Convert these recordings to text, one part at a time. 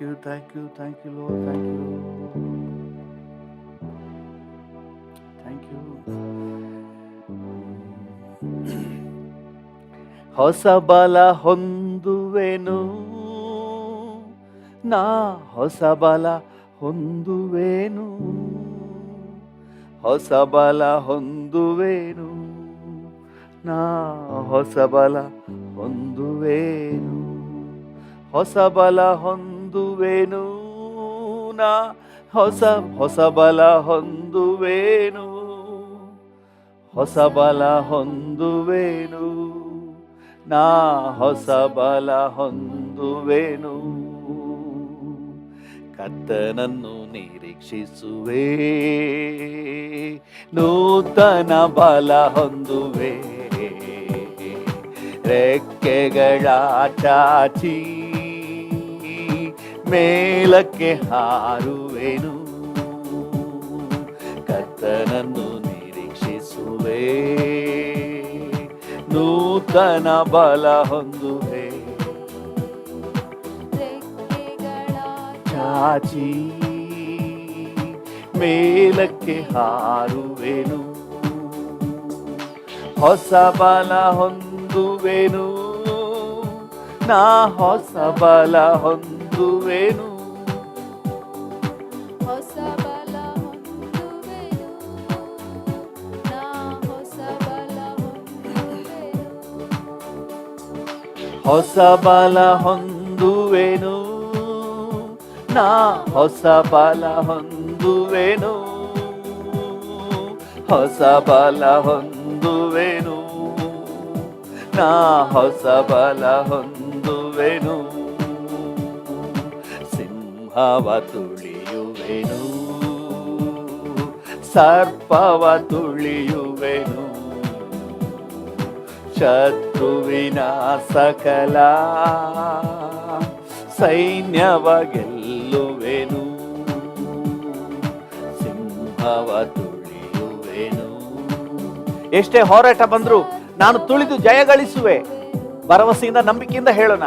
you, thank you, thank you, Lord, thank you, thank you. ಹೊಸ ಬಲ ಹೊಂದುವೆನು ನಾ, ಹೊಸ ಬಲ ಹೊಂದುವೆನು, ಹೊಸ ಬಲ ಹೊಂದುವೆನು ನಾ, ಹೊಸ ಬಲ ಹೊಂದುವೆನು, ಹೊಸ ಬಲ ಹೊಂದುವೆನು ನಾ, ಹೊಸ ಬಲ ಹೊಂದುವೆನು, ಹೊಸ ಬಲ ಹೊಂದುವೆನು ನಾ, ಹೊಸ ಬಲ ಹೊಂದುವೆನು. ಕರ್ತನನ್ನು ನಿರೀಕ್ಷಿಸುವೆ, ನೂತನ ಬಲ ಹೊಂದುವೆ, ರೆಕ್ಕೆಗಳ ಚಾಚಿ ಮೇಲಕ್ಕೆ ಹಾರುವೆನು. ಕರ್ತನನ್ನು ನಿರೀಕ್ಷಿಸುವೆ, ನೂತನ ಬಲ ಹೊಂದುವೆ, ಚಾಚಿ ಮೇಲಕ್ಕೆ ಹಾರುವೆನು. ಹೊಸ ಬಲ ಹೊಂದುವೆನು ನಾ, ಹೊಸ ಬಲ ಹೊಂದುವೆನು, ಹೊಸ ಬಲ ಹೊಂದುವೆನು ನಾ, ಹೊಸ ಬಲ ಹೊಂದುವೆನು, ಹೊಸ ಬಲ ಹೊಂದುವೆನು ನಾ, ಹೊಸ ಬಲ ಹೊಂದುವೆನು, ಹೊಸ ಬಲ ಹೊಂದುವೆನು ನಾ, ಹೊಸ ಬಲ ಹೊಂದುವೆನು. ಸಿಂಹವ ತುಳಿಯುವೆನು, ಸರ್ಪವ ತುಳಿಯುವೆನು, ಶತ್ರುವಿನ ಸಕಲ ಸೈನ್ಯವ ಗೆಲ್ಲುವೆನು, ಸಿಂಹವ ತುಳಿಯುವೆನು. ಎಷ್ಟೇ ಹೋರಾಟ ಬಂದ್ರು ನಾನು ತುಳಿದು ಜಯ ಗಳಿಸುವೆ. ಭರವಸೆಯಿಂದ ನಂಬಿಕೆಯಿಂದ ಹೇಳೋಣ.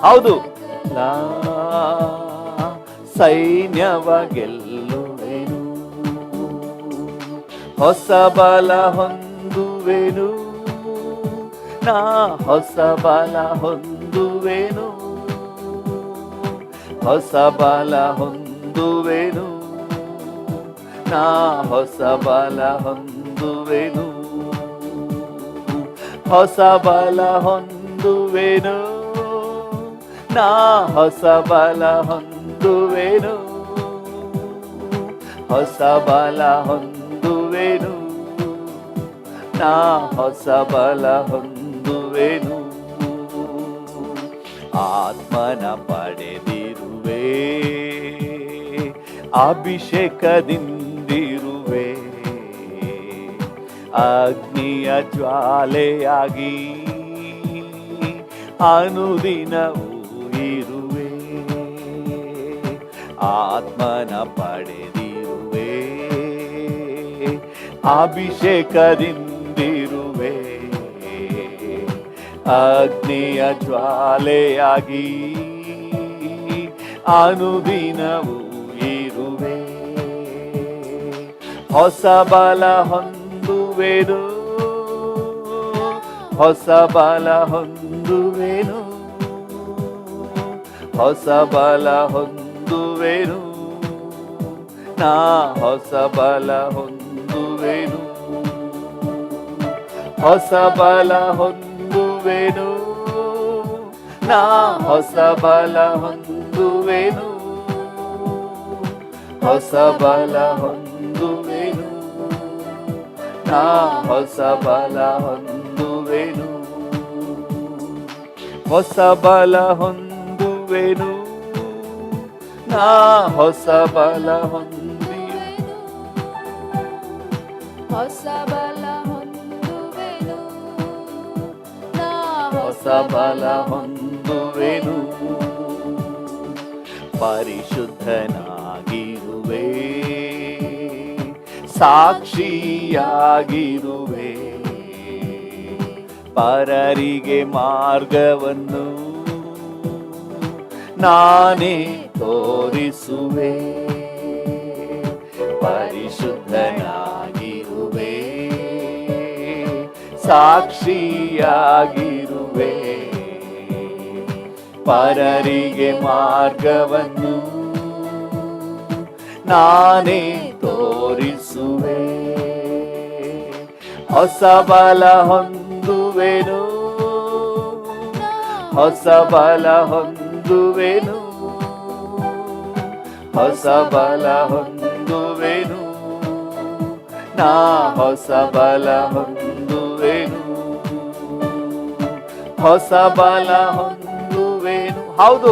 ಹೌದು, ಸೈನ್ಯವ ಗೆಲ್ಲುವೆನು, ಹೊಸ ಬಲ ಹೊಂದುವೆನು ನಾ, ಹೊಸ ಬಲ ಹೊಂದುವೆನು, ಹೊಸ ಬಲ ಹೊಂದುವೆನು ನಾ, ಹೊಸ ಬಲ ಹೊಂದುವೆನು, ಹೊಸ ಬಲ ಹೊಂದುವೆನು ನಾ, ಹೊಸ ಬಲ ಹೊಂದುವೆನು, ಹೊಸ ಬಲ ಹೊಂದುವೆನು ನಾ, ಹೊಸ ಬಲ ಹೊಂದುವೆನು. ಆತ್ಮನ ಪಡೆದಿರುವೆ, ಅಭಿಷೇಕದಿಂದಿರುವೆ, ಅಗ್ನಿಯ ಜ್ವಾಲೆಯಾಗಿ ಅನುದಿನವೂ ಇರುವೆ. ಆತ್ಮನ ಪಡೆದಿರುವೆ, ಅಭಿಷೇಕದಿಂದಿರುವೆ, ಅಗ್ನಿಯ ಜ್ವಾಲೆಯಾಗಿ ಅನುದಿನವೂ ಇರುವೆ. ಹೊಸ ಬಲ ಹೊಂದುವೆನು, ಹೊಸ ಬಲ ಹೊಂದುವೆನು, ಹೊಸ ಬಲ ಹೊಂದುವೆನು ನಾ, ಹೊಸ ಬಲ ಹೊಂದುವೆನು, ಹೊಸ ಬಲ ಹೊಂದುವೆನು ನಾ, ಹೊಸ ಬಲ ಹೊಂದುವೆನು, ಹೊಸ ಬಲ ಹೊಂದುವೆನು ನಾ, ಹೊಸ ಬಲ ಹೊಂದುವೆನು, ಹೊಸ ಬಲ ಹೊಂದುವೆನು ನಾ, ಹೊಸ ಬಲ ಹೊಂದುವೆನು, ಹೊಸ ಬಲ ಹೊಂದುವೆನು ನಾ, ಹೊಸ ಬಲ ಹೊಂದುವೆನು. ಪರಿಶುದ್ಧನಾಗಿರುವೆ, ಸಾಕ್ಷಿಯಾಗಿರುವೆ, ಪರರಿಗೆ ಮಾರ್ಗವನ್ನು ನಾನೇ ತೋರಿಸುವೆ, ಪರಿಶುದ್ಧನಾಗಿರುವೆ, ಸಾಕ್ಷಿಯಾಗಿರುವೆ, ಪರರಿಗೆ ಮಾರ್ಗವನ್ನು ನಾನೇ ತೋರಿಸುವೆ. ಹೊಸ ಬಲ ಹೊಂದುವೆನು, ಹೊಸ ಬಲ ಹೊಂದುವೆನು, ಹೊಸ ಬಲ ಹೊಂದುವೆನು, ನಾ ಹೊಸ ಬಲ ಹೊಂದುವೆನು, ಹೊಸ ಬಲ ಹೊಂದುವೆನು. ಹೌದು,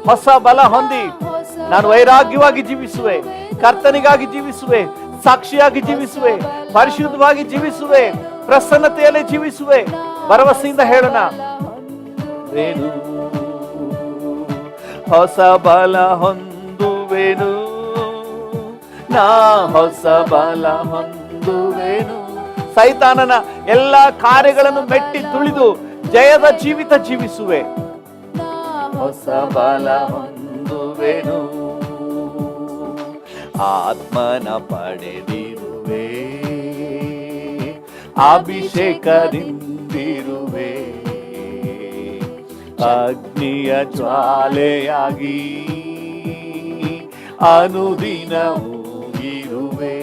ಹೊಸ ಬಲ ಹೊಂದಿ ನಾನು ವೈರಾಗ್ಯವಾಗಿ ಜೀವಿಸುವೆ, ಕರ್ತನಿಗಾಗಿ ಜೀವಿಸುವೆ, ಸಾಕ್ಷಿಯಾಗಿ ಜೀವಿಸುವೆ, ಪರಿಶುದ್ಧವಾಗಿ ಜೀವಿಸುವೆ, ಪ್ರಸನ್ನತೆಯಲ್ಲಿ ಜೀವಿಸುವೆ. ಭರವಸೆಯಿಂದ ಹೇಳೋಣ, ಹೊಸ ಬಲ ಹೊಂದುವೆನು, ನಾ ಹೊಸ ಬಲ ಹೊಂದುವೆನು. ಸೈತಾನನ ಎಲ್ಲ ಕಾರ್ಯಗಳನ್ನು ಮೆಟ್ಟಿ ತುಳಿದು ಜಯದ ಜೀವಿತ ಜೀವಿಸುವೆ. ಹೊಸ ಬಲ ಹೊಂದುವೆನು, ಆತ್ಮನ ಪಡೆದಿರುವೆ, ಅಭಿಷೇಕದಿಂದಿರುವೆ, ಅಗ್ನಿಯ ಜ್ವಾಲೆಯಾಗಿ ಅನುದಿನವೂ ಇರುವೆ.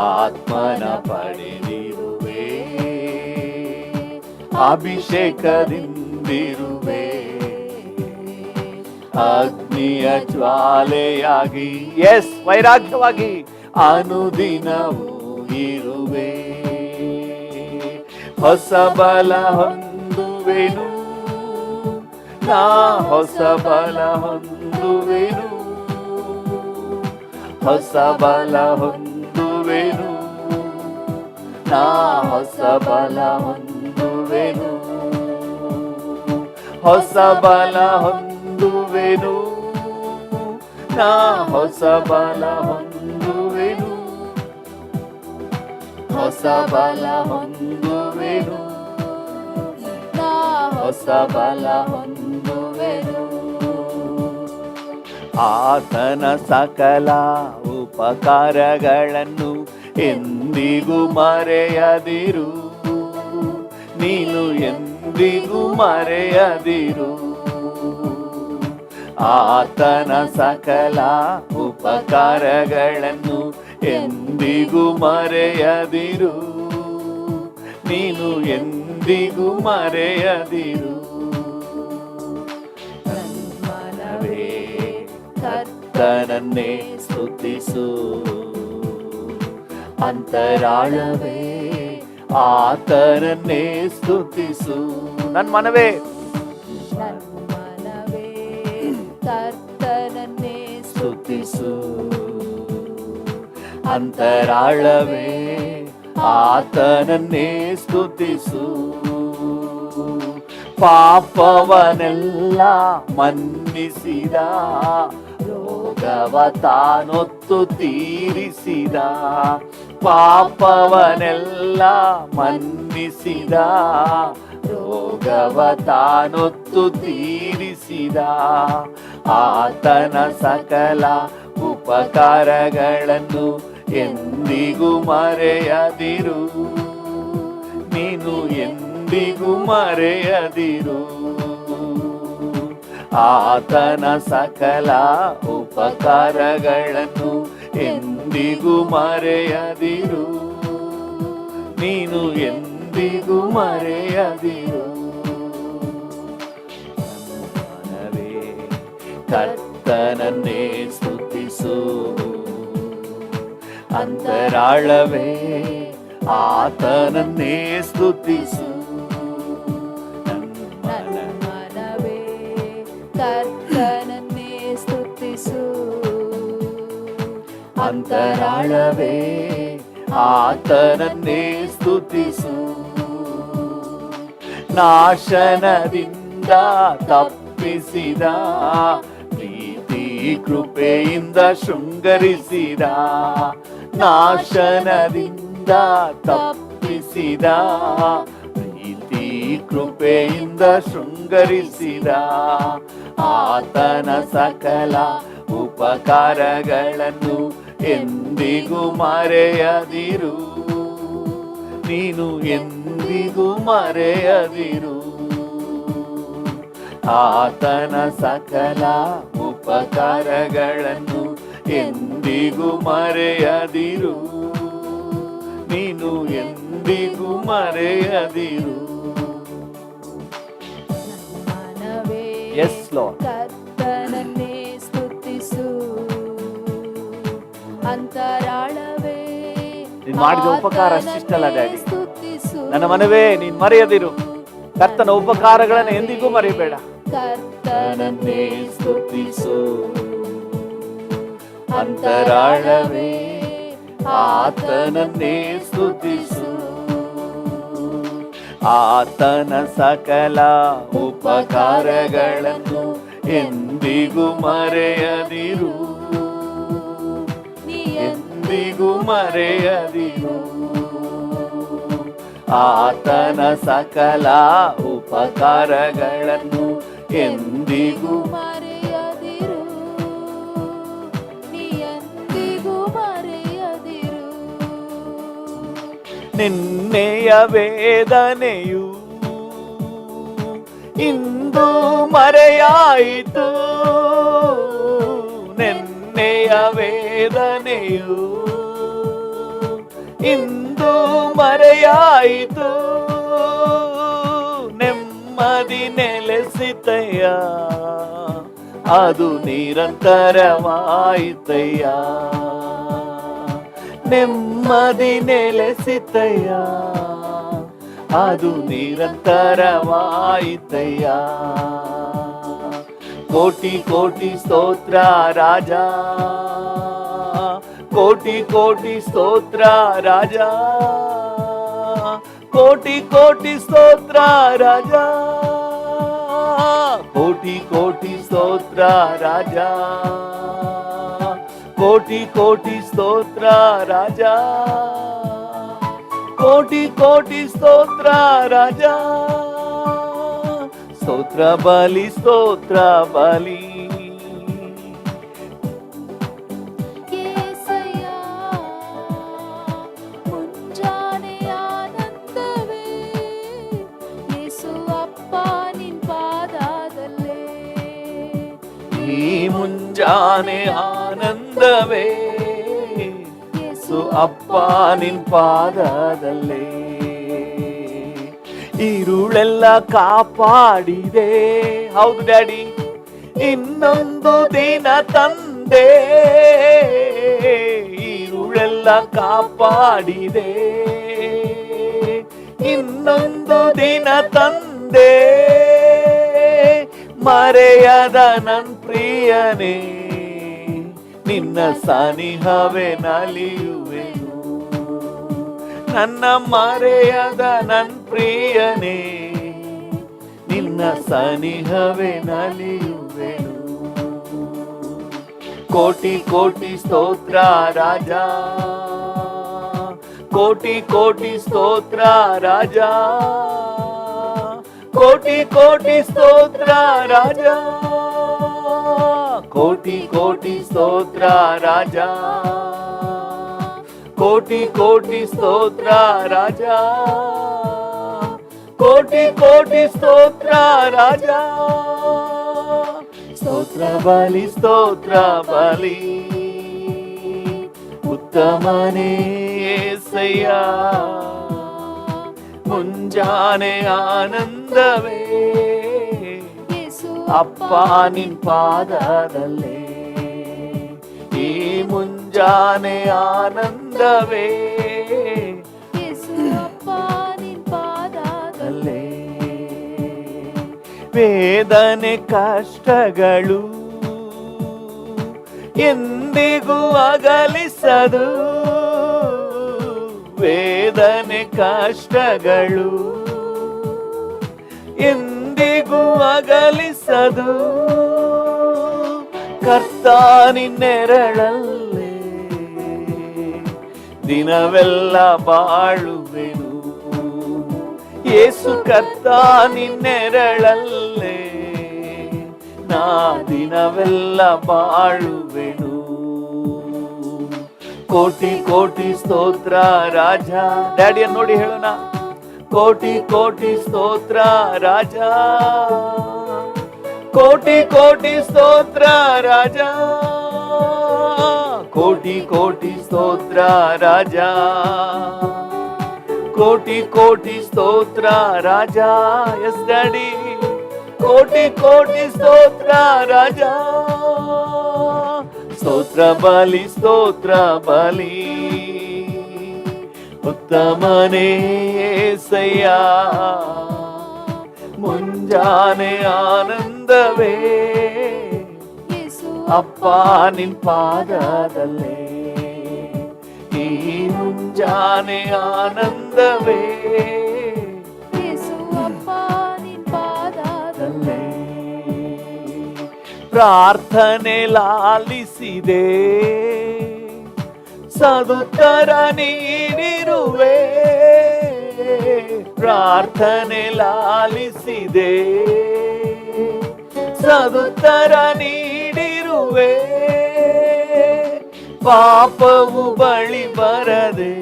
ಆತ್ಮನ ಪಡೆದಿರುವೆ, ಅಭಿಷೇಕದಿಂದಿರುವೆ, ಅಗ್ನಿಯ ಜ್ವಾಲೆಯಾಗಿ, ಎಸ್, ವೈರಾಗ್ಯವಾಗಿ ಅನುದಿನವೂ ಇರುವೆ. ಹೊಸ ಬಲ ಹೊಂದುವೆನು, ನಾ ಹೊಸ ಬಲ ಹೊಂದುವೆನು, ಹೊಸ ಬಲ ಹೊಂದುವೆನು, ನಾ ಹೊಸ ಬಲ ಹೊಂದುವೆನು, ಹೊಸ ಬಲ ಹೊಂದುವೆನು, ನಾ ಹೊಸ ಬಲ ಹೊಂದುವೆನು, ಹೊಸ ಬಲ ಹೊಂದುವೆನು, ನಾ ಹೊಸ ಬಲ ಹೊಂದುವೆನು. ಆತನ ಸಕಲ ಉಪಕಾರಗಳನ್ನು ಎಂದಿಗೂ ಮರೆಯದಿರು, ನೀನು ಎಂದಿಗೂ ಮರೆಯದಿರು. ಆತನ ಸಕಲ ಉಪಕಾರಗಳನ್ನು ಎಂದಿಗೂ ಮರೆಯದಿರು, ನೀನು ಎಂದಿಗೂ ಮರೆಯದಿರು. ಮನವೇ ಕರ್ತನನ್ನೇ ಸ್ತುತಿಸು, ಅಂತರಾಳವೇ ಆತನನ್ನೇ ಸ್ತುತಿಸು. ನನ್ನ ಮನವೇ ಕರ್ತನನ್ನೇ ಸ್ತುತಿಸು, ಅಂತರಾಳವೇ ಆತನನ್ನೇ ಸ್ತುತಿಸು. ಪಾಪವನೆಲ್ಲ ಮನ್ನಿಸಿದ, ರೋಗವ ತಾನೊತ್ತು ತೀರಿಸಿದ. ಪಾಪವನೆಲ್ಲ ಮನ್ನಿಸಿದ, ರೋಗವ ತಾನೊತ್ತು ತೀರಿಸಿದ. ಆತನ ಸಕಲ ಉಪಕಾರಗಳನ್ನು ಎಂದಿಗೂ ಮರೆಯದಿರು, ನೀನು ಎಂದಿಗೂ ಮರೆಯದಿರು. ಆತನ ಸಕಲ ಉಪಕಾರಗಳನ್ನು ಎಂದಿಗೂ ಮರೆಯದಿರು, ನೀನು ಎಂದಿಗೂ ಮರೆಯದಿರು. ಮನವೇ ಕರ್ತನನ್ನೇ ಸ್ತುತಿಸು, ಅಂತರಾಳವೇ ಆತನನ್ನೇ ಸ್ತುತಿಸು. ಮನವೇ ಕರ್ತನನ್ನೇ ಸ್ತುತಿಸು, ಅಂತರಾಳವೇ ಆತನನ್ನೇ ಸ್ತುತಿಸು. ನಾಶನದಿಂದ ತಪ್ಪಿಸಿದ, ಪ್ರೀತಿ ಕೃಪೆಯಿಂದ ಶೃಂಗರಿಸಿದ. ನಾಶನದಿಂದ ತಪ್ಪಿಸಿದ, ಪ್ರೀತಿ ಕೃಪೆಯಿಂದ ಶೃಂಗರಿಸಿದ ಆತನ ಸಕಲ ಉಪಕಾರಗಳನ್ನು ಎಂದಿಗೂ ಮರೆಯದಿರು. ನೀನು ಎಂದಿಗೂ ಮರೆಯದಿರು. ಆತನ ಸಕಲ ಉಪಕಾರಗಳನ್ನು ಎಂದಿಗೂ ಮರೆಯದಿರು. ನೀನು ಎಂದಿಗೂ ಮರೆಯದಿರು. ಮನವೇ Yes, Lord. ಕರ್ತನನ್ನೇ ಸ್ತುತಿಸು. ಅಂತರಾಳವೇ ನೀನು ಮಾಡಿದ ಉಪಕಾರ ಅಷ್ಟಿಷ್ಟಲ್ಲ ಡ್ಯಾಡಿ. ಸ್ತುತಿಸು. ನನ್ನ ಮನವೇ ನೀನು ಮರೆಯದಿರು. ಕರ್ತನ ಉಪಕಾರಗಳನ್ನು ಎಂದಿಗೂ ಮರೆಯಬೇಡ. ಕರ್ತನನ್ನೇ ಸ್ತುತಿಸು. ಅಂತರಾಳವೇ ಆತನನ್ನೇ ಸ್ತುತಿಸು. ಆತನ ಸಕಲ ಉಪಕಾರಗಳನ್ನು ಎಂದಿಗೂ ಮರೆಯದಿರು. ಎಂದಿಗೂ ಮರೆಯದಿರು. ಆತನ ಸಕಲ ಉಪಕಾರಗಳನ್ನು ಎಂದಿಗೂ ಮರೆಯದಿರು. ನೀ ಎಂದಿಗೂ ಮರೆಯದಿರು. ನಿನ್ನೆಯ ವೇದನೆಯು ಇಂದು ಮರೆಯಾಯಿತು. ನಿನ್ನೆಯ ವೇದನೆಯು ಇಂದು ಮರೆಯಾಯಿತು. ನೆಮ್ಮದಿ ನೆಲೆಸಿತಯ್ಯ, ಅದು ನಿರಂತರವಾಯಿತಯ್ಯ. ನೆಮ್ಮದಿ ನೆಲೆಸಿತಯ್ಯ, ಅದು ನಿರಂತರವಾಯಿತಯ್ಯ. ಕೋಟಿ ಕೋಟಿ ಸ್ತೋತ್ರ ರಾಜ, ಕೋಟಿ ಕೋಟಿ ಸ್ತೋತ್ರ ರಾಜ, ಕೋಟಿ ಕೋಟಿ ಸ್ತೋತ್ರ ರಾಜ, ಕೋಟಿ ಕೋಟಿ ಸ್ತೋತ್ರ ರಾಜ, ಕೋಟಿ ಕೋಟಿ ಸ್ತೋತ್ರ ರಾಜ, ಕೋಟಿ ಕೋಟಿ ಸ್ತೋತ್ರ ರಾಜ. ಸ್ತೋತ್ರ ಬಲಿ, ಸ್ತೋತ್ರ ಬಲಿ. ಯೇಸಯ್ಯ, ಮುಂಜಾನೆ ಆನಂದವೇ, ಯೇಸು ಅಪ್ಪ ನಿನ್ ಪಾದದಲ್ಲೇ. ಈ ಮುಂಜಾನೆ ಆನಂದವೇ, ಯೇಸು ಅಪ್ಪ ನಿನ್ ಪಾದದಲ್ಲೇ. ഇരുಳೆಲ್ಲ ಕಾಪಾಡಿದೆ. ಹೌದು ಡ್ಯಾಡಿ. ಇನ್ನೊಂದು ದಿನ ತಂದೆ, ഇരുಳೆಲ್ಲ ಕಾಪಾಡಿದೆ. ಇನ್ನೊಂದು ದಿನ ತಂದೆ, ಮರೆಯದ ನನ್ ಪ್ರಿಯನೇ, ನಿನ್ನ ಸನಿಹವೇ ನಲಿಯುವೆನು. ನನ್ನ ಮರೆಯದ ನನ್ ಪ್ರಿಯನೇ, ನಿನ್ನ ಸನಿಹವೇ ನಲಿಯುವೆನು. ಕೋಟಿ ಕೋಟಿ ಸ್ತೋತ್ರ ರಾಜ, ಕೋಟಿ ಕೋಟಿ ಸ್ತೋತ್ರ ರಾಜ, ಕೋಟಿ ಕೋಟಿ ಸ್ತೋತ್ರ ರಾಜ, ಕೋಟಿ ಕೋಟಿ ಸ್ತೋತ್ರ ರಾಜ, ಕೋಟಿ ಕೋಟಿ ಸ್ತೋತ್ರ ರಾಜ, ಕೋಟಿ ಕೋಟಿ ಸ್ತೋತ್ರ ರಾಜ. ಸ್ತೋತ್ರ ಬಲಿ, ಸ್ತೋತ್ರ ಬಲಿ. ಉತ್ತಮನೇ యేసయ్య, ಮುಂಜಾನೆ ಆನಂದವೇ, ಯೇಸು ಅಪ್ಪ ನಿನ್ ಪಾದದಲ್ಲೇ. ಈ ಮುಂಜಾನೆ ಆನಂದವೇ, ಯೇಸು ಅಪ್ಪ ನಿನ್ ಪಾದದಲ್ಲೇ. ವೇದನೆ ಕಷ್ಟಗಳು ಎಂದಿಗೂ ಅಗಲಿಸದು. ವೇದನೆ ಕಷ್ಟಗಳು ಎಂದಿಗೂ ಅಗಲಿಸದು. ಕರ್ತಾನಿ ನೆರಳಲ್ಲೇ ದಿನವೆಲ್ಲ ಬಾಳುವೆನು. ಯೇಸು ಕರ್ತ ನಿನ್ನೆರಳಲ್ಲೇ ನಾ ದಿನವೆಲ್ಲ ಬಾಳುವೆನು. ಕೋಟಿ ಕೋಟಿ ಸ್ತೋತ್ರ ರಾಜ. ಡ್ಯಾಡಿಯನ್ನು ನೋಡಿ ಹೇಳೋಣ, ಕೋಟಿ ಕೋಟಿ ಸ್ತೋತ್ರ ರಾಜ, ಕೋಟಿ ಕೋಟಿ ಸ್ತೋತ್ರ ರಾಜ, ಕೋಟಿ ಕೋಟಿ ಸ್ತೋತ್ರ ರಾಜ, ಕೋಟಿ ಕೋಟಿ ಸ್ತೋತ್ರ ರಾಜ. ಎಸ್ ಡ್ಯಾಡಿ, ಕೋಟಿ ಕೋಟಿ ಸ್ತೋತ್ರ ರಾಜ. ಸ್ತೋತ್ರ ಬಲಿ, ಸ್ತೋತ್ರ ಬಲಿ, ಉತ್ತಮನೇ యేసయ్య. ಮುಂಜಾನೆ ಆನಂದವೇ ಅಪ್ಪ ನಿನ್ ಪಾದದಲ್ಲೇ, ಈ ಮುಂಜಾನೆ ಆನಂದವೇ ಅಪ್ಪ ನಿನ್ ಪಾದದಲ್ಲೇ. ಪ್ರಾರ್ಥನೆ ಲಾಲಿಸಿದೆ, ಸದುತ್ತರ ನೀಡಿರುವೆ. ಪ್ರಾರ್ಥನೆ ಲಾಲಿಸಿದೆ, ಸದುತ್ತರ ನೀಡಿರುವೆ. ಪಾಪವು ಬಳಿ ಬರದೆ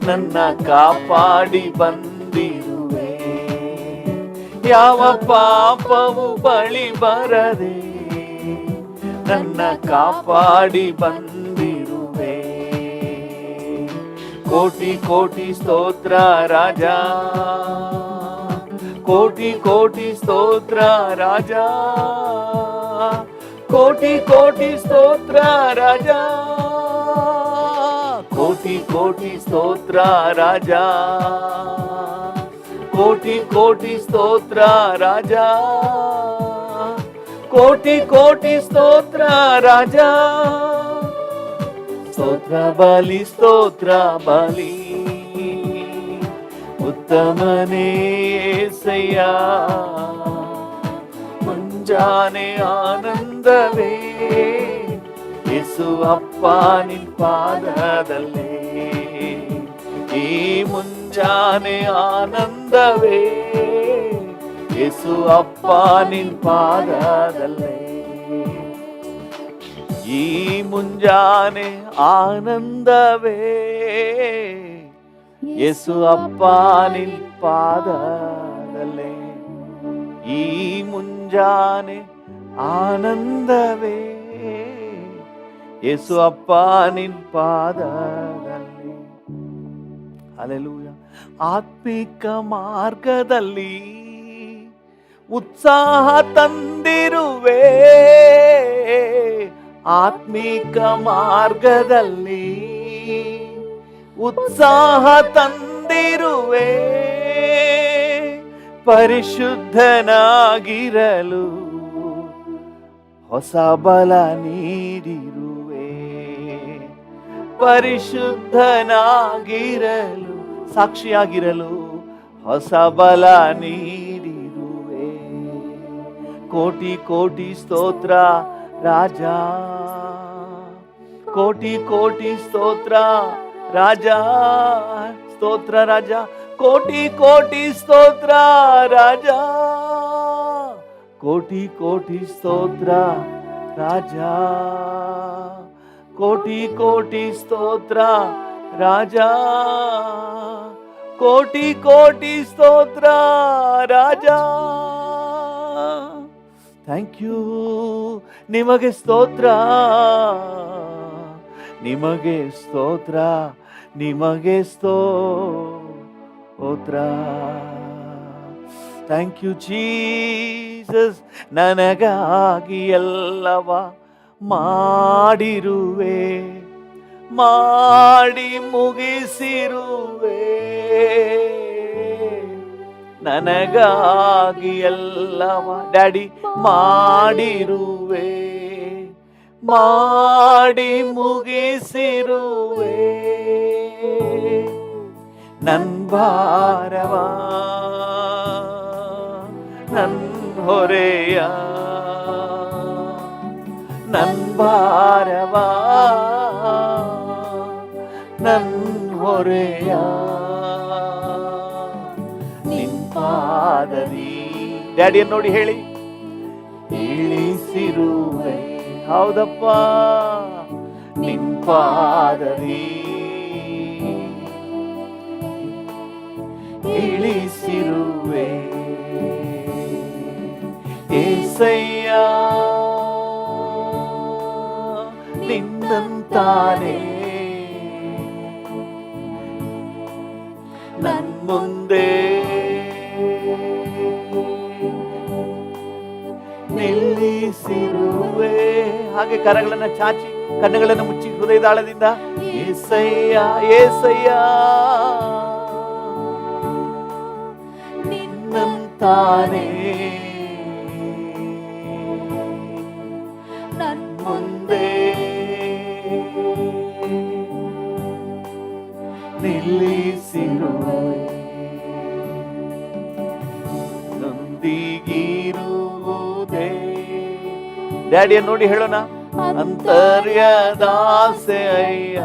ನನ್ನ ಕಾಪಾಡಿ ಬಂದಿರುವೆ. ಯಾವ ಪಾಪವು ಬಳಿ ಬರದೆ ನನ್ನ ಕಾಪಾಡಿ ಬಂದಿರುವೆ. ಕೋಟಿ ಕೋಟಿ ಸ್ತೋತ್ರ ರಾಜ, ಕೋಟಿ ಕೋಟಿ ಸ್ತೋತ್ರ ರಾಜ, ಕೋಟಿ ಕೋಟಿ ಸ್ತೋತ್ರ ರಾಜ, ಕೋಟಿ ಕೋಟಿ ಸ್ತೋತ್ರ ರಾಜ, ಕೋಟಿ ಕೋಟಿ ಸ್ತೋತ್ರ ರಾಜ, ಕೋಟಿ ಕೋಟಿ ಸ್ತೋತ್ರ ರಾಜ. ಸ್ತೋತ್ರ ಬಲಿ, ಸ್ತೋತ್ರ ಬಲಿ, ಉತ್ತಮನೇ యేసయ్య. ಮುಂಜಾನೆ ಆನಂದವೇ ಯೇಸು ಅಪ್ಪ ನಿನ್ ಪಾದದಲ್ಲೇ, ಈ ಮುಂಜಾನೆ ಆನಂದವೇ ಯೇಸು ಅಪ್ಪ ನಿನ್ ಪಾದದಲ್ಲೇ. ಈ ಮುಂಜಾನೆ ಆನಂದವೇ ಯೇಸು ಅಪ್ಪ ನಿನ್ ಪಾದದಲ್ಲೇ, ಈ ಮುಂಜಾನೆ ಆನಂದವೇ ಯೇಸು ಅಪ್ಪ ನಿನ್ ಪಾದದಲ್ಲೇ. ಹಲ್ಲೆಲೂಯ. ಆತ್ಮಿಕ ಮಾರ್ಗದಲ್ಲಿ ಉತ್ಸಾಹ ತಂದಿರುವೆ, ಆತ್ಮಿಕ ಮಾರ್ಗದಲ್ಲಿ ಉತ್ಸಾಹ ತಂದಿರುವೆ. ಪರಿಶುದ್ಧನಾಗಿರಲು ಹೊಸ ಬಲ ನೀಡಿರುವೆ. ಪರಿಶುದ್ಧನಾಗಿರಲು, ಸಾಕ್ಷಿಯಾಗಿರಲು ಹೊಸ ಬಲ ನೀಡಿರುವೆ. ಕೋಟಿ ಕೋಟಿ ಸ್ತೋತ್ರ ರಾಜ, ಕೋಟಿ ಕೋಟಿ ಸ್ತೋತ್ರ ರಾಜ, ಸ್ತೋತ್ರ ರಾಜ, ಕೋಟಿ ಕೋಟಿ ಸ್ತೋತ್ರ ರಾಜ, ಕೋಟಿ ಕೋಟಿ ಸ್ತೋತ್ರ ರಾಜ, ಕೋಟಿ ಕೋಟಿ ಸ್ತೋತ್ರ ರಾಜ, ಕೋಟಿ ಕೋಟಿ ಸ್ತೋತ್ರ ರಾಜ. Thank you. ನಿಮಗೆ ಸ್ತೋತ್ರ, ನಿಮಗೆ ಸ್ತೋತ್ರ, ನಿಮಗೆ ಸ್ತೋತ್ರ. Thank you Jesus. ನನಗಾಗಿ ಎಲ್ಲವ ಮಾಡಿರುವೆ, ಮಾಡಿ ಮುಗಿಸಿರುವೆ. ನನಗಾಗಿ ಎಲ್ಲವ ಡ್ಯಾಡಿ ಮಾಡಿರುವೆ, ಮಾಡಿ ಮುಗಿಸಿರುವೆ. ನನ್ ಭಾರವ, ನನ್ ಹೊರೆಯ, ನನ್ ಭಾರವ, ನನ್ ಹೊರೆಯ ಪಾದದಿ. ಡ್ಯಾಡಿಯನ್ನು ನೋಡಿ ಹೇಳಿ, ಇಳಿಸಿರುವೆ. ಹೌದಪ್ಪ, ನಿನ್ ಪಾದದಿ ಇಳಿಸಿರುವೆ. ಏಸಯ್ಯ ನಿನ್ನಂತಾನೆ ನನ್ ಮುಂದೆ ನಿಲ್ಲಿಸಿರುವೆ. ಹಾಗೆ ಕರಗಳನ್ನ ಚಾಚಿ ಕಣ್ಣುಗಳನ್ನು ಮುಚ್ಚಿ ಹೃದಯದ ಆಳದಿಂದ ಏಸಯ್ಯ ಏಸಯ್ಯ ನಿನ್ನಂತಾನೆ ನನ್ ಮುಂದೆ ನಿಲ್ಲಿಸಿರುವೆ. ನೊಂದಿಗಿರುವುದೇ. ಡ್ಯಾಡಿಯನ್ನು ನೋಡಿ ಹೇಳೋಣ, ಅಂತರ್ಯದಾಸೆ ಅಯ್ಯ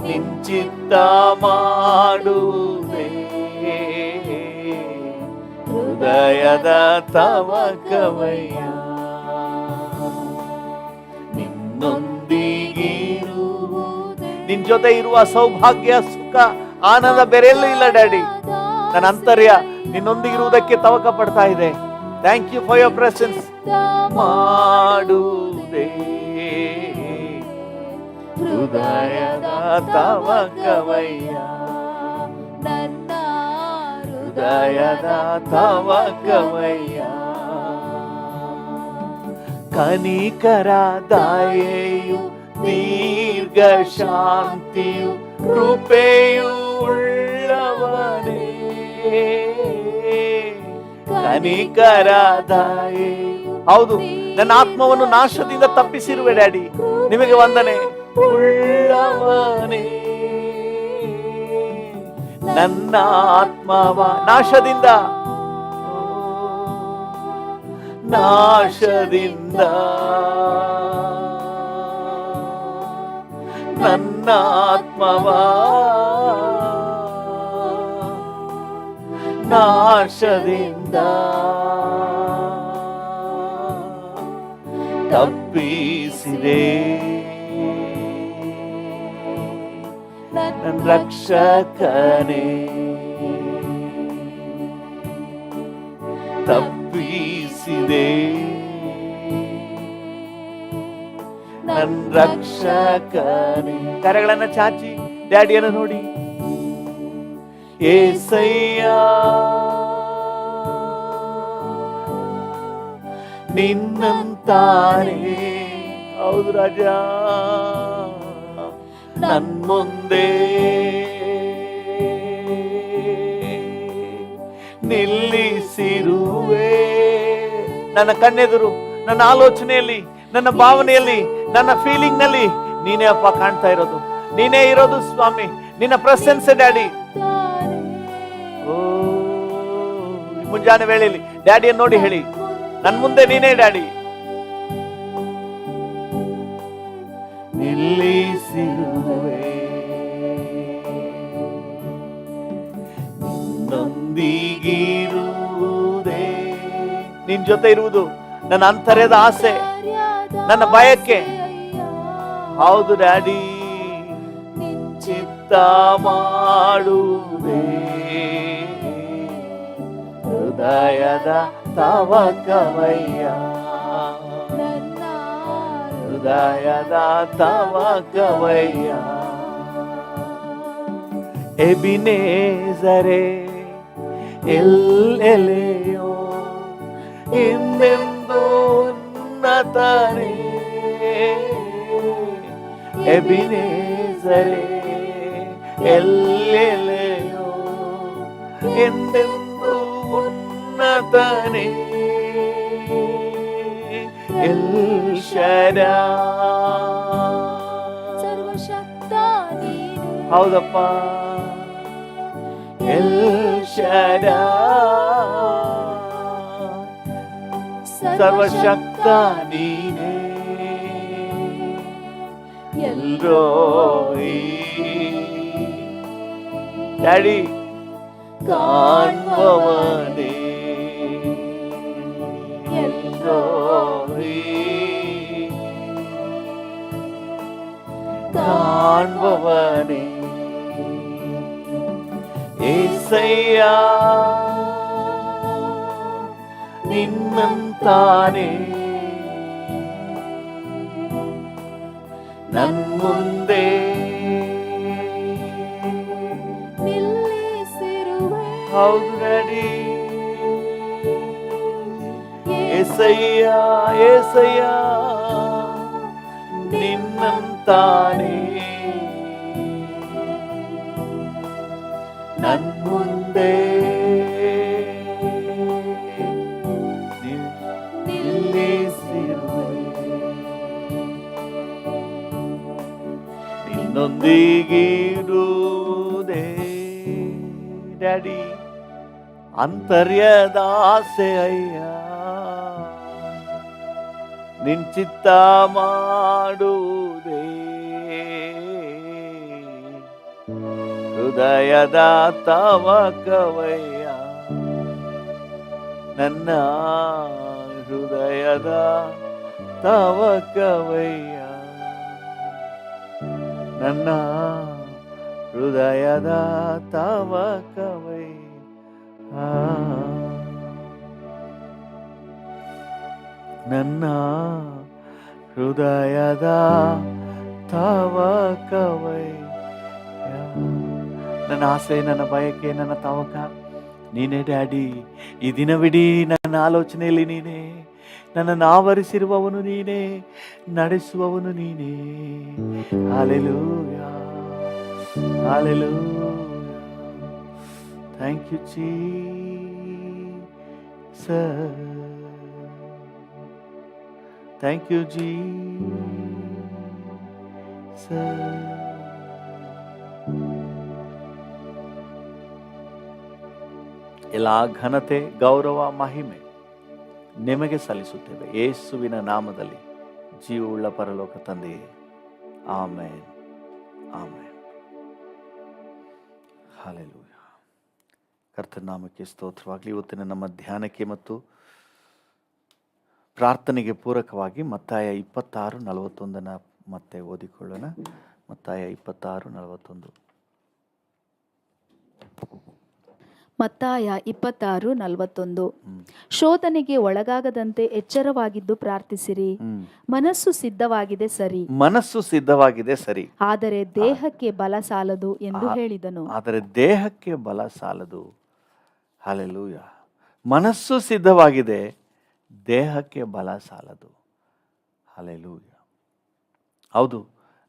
ನಿಂಚಿತ್ತ ಮಾಡುವುದೇ. ಹೃದಯದ ತವಕವಯ್ಯ ನಿನ್ನೊಂದಿಗಿರುವುದೇ. ನಿನ್ ಜೊತೆ ಇರುವ ಸೌಭಾಗ್ಯ ಸುಖ ಆನಂದ ಬೇರೆಲ್ಲೂ ಇಲ್ಲ ಡ್ಯಾಡಿ. ನನ್ನ ಅಂತರ್ಯ ನಿನ್ನೊಂದಿಗಿರುವುದಕ್ಕೆ ತವಕ ಪಡ್ತಾ ಇದೆ. Thank you for your presence. ಮಾಡುವುದೇ ಹೃದಯದ ತವಕವಯ್ಯ ನನ್ನ ಹೃದಯದ ತವಕವಯ್ಯ. ಕನಿಕರ ದಯೆಯು ದೀರ್ಘ ಶಾಂತಿಯು ಕೃಪೆಯು ಉಳ್ಳವನೇ. ಕನಿಕರ ದಯೆ. ಹೌದು, ನನ್ನ ಆತ್ಮವನ್ನು ನಾಶದಿಂದ ತಪ್ಪಿಸಿರುವೆ ಡ್ಯಾಡಿ. ನಿಮಗೆ ವಂದನೆ. ಉಳ್ಳವನೇ ನನ್ನ ಆತ್ಮವ ನಾಶದಿಂದ ನಾಶದಿಂದ ನನ್ನ ಆತ್ಮವ ನಾಶದಿಂದ ತಪ್ಪಿಸಿದೆ. ನನ್ನ ರಕ್ಷಕನೇ ತಪ್ಪಿಸಿದೆ. ನನ್ನ ರಕ್ಷಕನೇ. ಕರಗಳನ್ನ ಚಾಚಿ ಡ್ಯಾಡಿಯನ್ನು ನೋಡಿ, ಏಸಯ್ಯ ನಿನ್ನಂತಾನೆ. ಹೌದು ರಾಜ, ನನ್ ಮುಂದೆ ನಿಲ್ಲಿಸಿರುವೆ. ನನ್ನ ಕಣ್ಣೆದುರು, ನನ್ನ ಆಲೋಚನೆಯಲ್ಲಿ, ನನ್ನ ಭಾವನೆಯಲ್ಲಿ, ನನ್ನ ಫೀಲಿಂಗ್ ನಲ್ಲಿ ನೀನೇ ಅಪ್ಪ ಕಾಣ್ತಾ ಇರೋದು. ನೀನೇ ಇರೋದು ಸ್ವಾಮಿ. ನಿನ್ನ ಪ್ರೆಸೆನ್ಸ್ ಡ್ಯಾಡಿ. ಓ, ಮುಂಜಾನೆ ವೇಳೆಯಲ್ಲಿ ಡ್ಯಾಡಿಯನ್ನು ನೋಡಿ ಹೇಳಿ, ನನ್ ಮುಂದೆ ನೀನೇ ಡ್ಯಾಡಿ. ನಿಲ್ಲಿಸಿರುವೆ ನೊಂದಿಗಿರುವುದೇ. ನಿನ್ ಜೊತೆ ಇರುವುದು ನನ್ನ ಅಂತರ್ಯದ ಆಸೆ, ನನ್ನ ಬಯಕೆ. ಹೌದು ಡ್ಯಾಡಿ, ಚಿತ್ತ ಮಾಡುವುದೇ ಹೃದಯದ ತವಕವಯ್ಯ ಹೃದಯದ ತವಕವಯ್ಯ. ಎಬಿನೇಜರೇ ಎಲ್ಲೆಲೆಯೋ ಇನ್ನೆಂದು ಉನ್ನತನೇ. ಎಬಿನೇಜರೇ ಎಲ್ಲೆಲೆಯೋ ಎಂದೆಂದು ಉನ್ನತನೇ. ಎಲ್ ಶಡಾಯ್ ಸರ್ವಶಕ್ತ ನೀನೇ. ಹೌದಪ್ಪ, ಎಲ್ ಶಡಾಯ್ ಸರ್ವಶಕ್ತ ನೀನೇ. ಎಲ್ರೋಯಿ ಡ್ಯಾಡಿ, ಕಾಣುವವನೇ ಎಲ್ಲೋರಿ ಕಾಣುವವನೇ ಏಸಯ್ಯ ನಿನ್ನಂತಾನೆ ನನ್ ಮುಂದೆ ನಿಲ್ಲಿಸಿರುವೆ ಹೌದು ಡ್ಯಾಡಿ ಏಸಯ್ಯ ಏಸಯ್ಯ ನಿನ್ನಂತಾನೆ ನನ್ ಮುಂದೆ ನಿಲ್ಲಿಸಿರುವೆ ನಿನ್ನೊಂದಿಗಿರುವುದೇ ಡ್ಯಾಡಿ ಅಂತರ್ಯದ ಆಸೆ ಅಯ್ಯ ನಿನ್ ಚಿತ್ತ ಮಾಡುವುದೇ ಹೃದಯದ ತವಕವಯ್ಯ ನನ್ನ ಹೃದಯದ ತವಕವಯ್ಯ ನನ್ನ ಹೃದಯದ ತವಕವಯ್ಯ ನನ್ನ ಹೃದಯದ ತವಕವಯ್ಯ ನನ್ನ ಆಸೆ ನನ್ನ ಬಯಕೆ ನನ್ನ ತವಕ ನೀನೇ ಡ್ಯಾಡಿ ಈ ದಿನವಿಡೀ ನನ್ನ ಆಲೋಚನೆಯಲ್ಲಿ ನೀನೇ ನನ್ನನ್ನು ಆವರಿಸಿರುವವನು ನೀನೇ ನಡೆಸುವವನು ನೀನೇ hallelujah hallelujah thank you Jesus thank you Jesus ಎಲ್ಲ ಘನತೆ ಗೌರವ ಮಹಿಮೆ ನಿಮಗೆ ಸಲ್ಲಿಸುತ್ತೇವೆ ಯೇಸುವಿನ ನಾಮದಲ್ಲಿ ಜೀವವುಳ್ಳ ಪರಲೋಕ ತಂದೆಯೇ ಆಮೆನ್ ಆಮೆನ್ ಹಲ್ಲೆಲೂಯಾ ಕರ್ತನ ನಾಮಕ್ಕೆ ಸ್ತೋತ್ರವಾಗಲಿ. ಇವತ್ತಿನ ನಮ್ಮ ಧ್ಯಾನಕ್ಕೆ ಮತ್ತು ಪ್ರಾರ್ಥನೆಗೆ ಪೂರಕವಾಗಿ ಮತ್ತಾಯ 26:41 ಮತ್ತೆ ಓದಿಕೊಳ್ಳೋಣ. ಮತ್ತಾಯ 26:41. ಮತ್ತಾಯ 26:41. ಶೋಧನೆಗೆ ಒಳಗಾಗದಂತೆ ಎಚ್ಚರವಾಗಿದ್ದು ಪ್ರಾರ್ಥಿಸಿರಿ. ಮನಸ್ಸು ಸಿದ್ಧವಾಗಿದೆ ಸರಿ, ಮನಸ್ಸು ಸಿದ್ಧವಾಗಿದೆ ಸರಿ, ಆದರೆ ದೇಹಕ್ಕೆ ಬಲ ಸಾಲದು ಎಂದು ಹೇಳಿದನು. ಆದರೆ ದೇಹಕ್ಕೆ ಬಲ ಸಾಲದು. ಹಲ್ಲೆಲೂಯಾ. ಮನಸ್ಸು ಸಿದ್ಧವಾಗಿದೆ, ದೇಹಕ್ಕೆ ಬಲ ಸಾಲದು. ಹಲ್ಲೆಲೂಯಾ. ಹೌದು,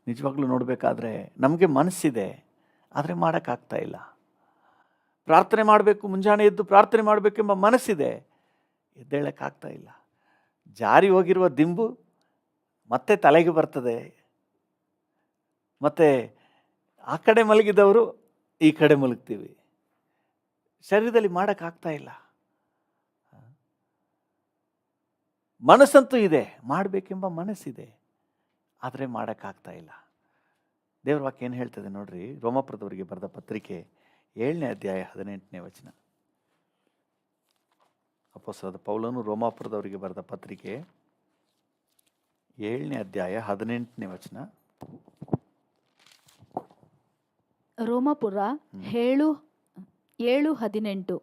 ನಿಜವಾಗ್ಲೂ ನೋಡಬೇಕಾದ್ರೆ ನಮಗೆ ಮನಸ್ಸಿದೆ, ಆದರೆ ಮಾಡೋಕ್ಕಾಗ್ತಾ ಇಲ್ಲ. ಪ್ರಾರ್ಥನೆ ಮಾಡಬೇಕು, ಮುಂಜಾನೆ ಎದ್ದು ಪ್ರಾರ್ಥನೆ ಮಾಡಬೇಕೆಂಬ ಮನಸ್ಸಿದೆ, ಎದ್ದೇಳಕ್ಕಾಗ್ತಾ ಇಲ್ಲ. ಜಾರಿ ಹೋಗಿರುವ ದಿಂಬು ಮತ್ತೆ ತಲೆಗೆ ಬರ್ತದೆ, ಮತ್ತೆ ಆ ಕಡೆ ಮಲಗಿದವರು ಈ ಕಡೆ ಮಲಗ್ತೀವಿ. ಶರೀರದಲ್ಲಿ ಮಾಡೋಕ್ಕಾಗ್ತಾ ಇಲ್ಲ. ಮನಸ್ಸಂತೂ ಇದೆ, ಮಾಡಬೇಕೆಂಬ ಮನಸ್ಸಿದೆ, ಆದರೆ ಮಾಡೋಕ್ಕಾಗ್ತಾ ಇಲ್ಲ. ದೇವ್ರ ವಾಕ್ಯ ಏನು ಹೇಳ್ತದೆ ನೋಡ್ರಿ. ರೋಮಾಪುರದವರಿಗೆ ಬರೆದ ಪತ್ರಿಕೆ 7ನೇ ಅಧ್ಯಾಯ 18ನೇ ವಚನ. ಅಪೊಸ್ತಲನಾದ ಪೌಲನು ರೋಮಾಪುರದವರಿಗೆ ಬರೆದ ಪತ್ರಿಕೆ 7ನೇ ಅಧ್ಯಾಯ 18ನೇ ವಚನ. ರೋಮಾಪುರ 7:18.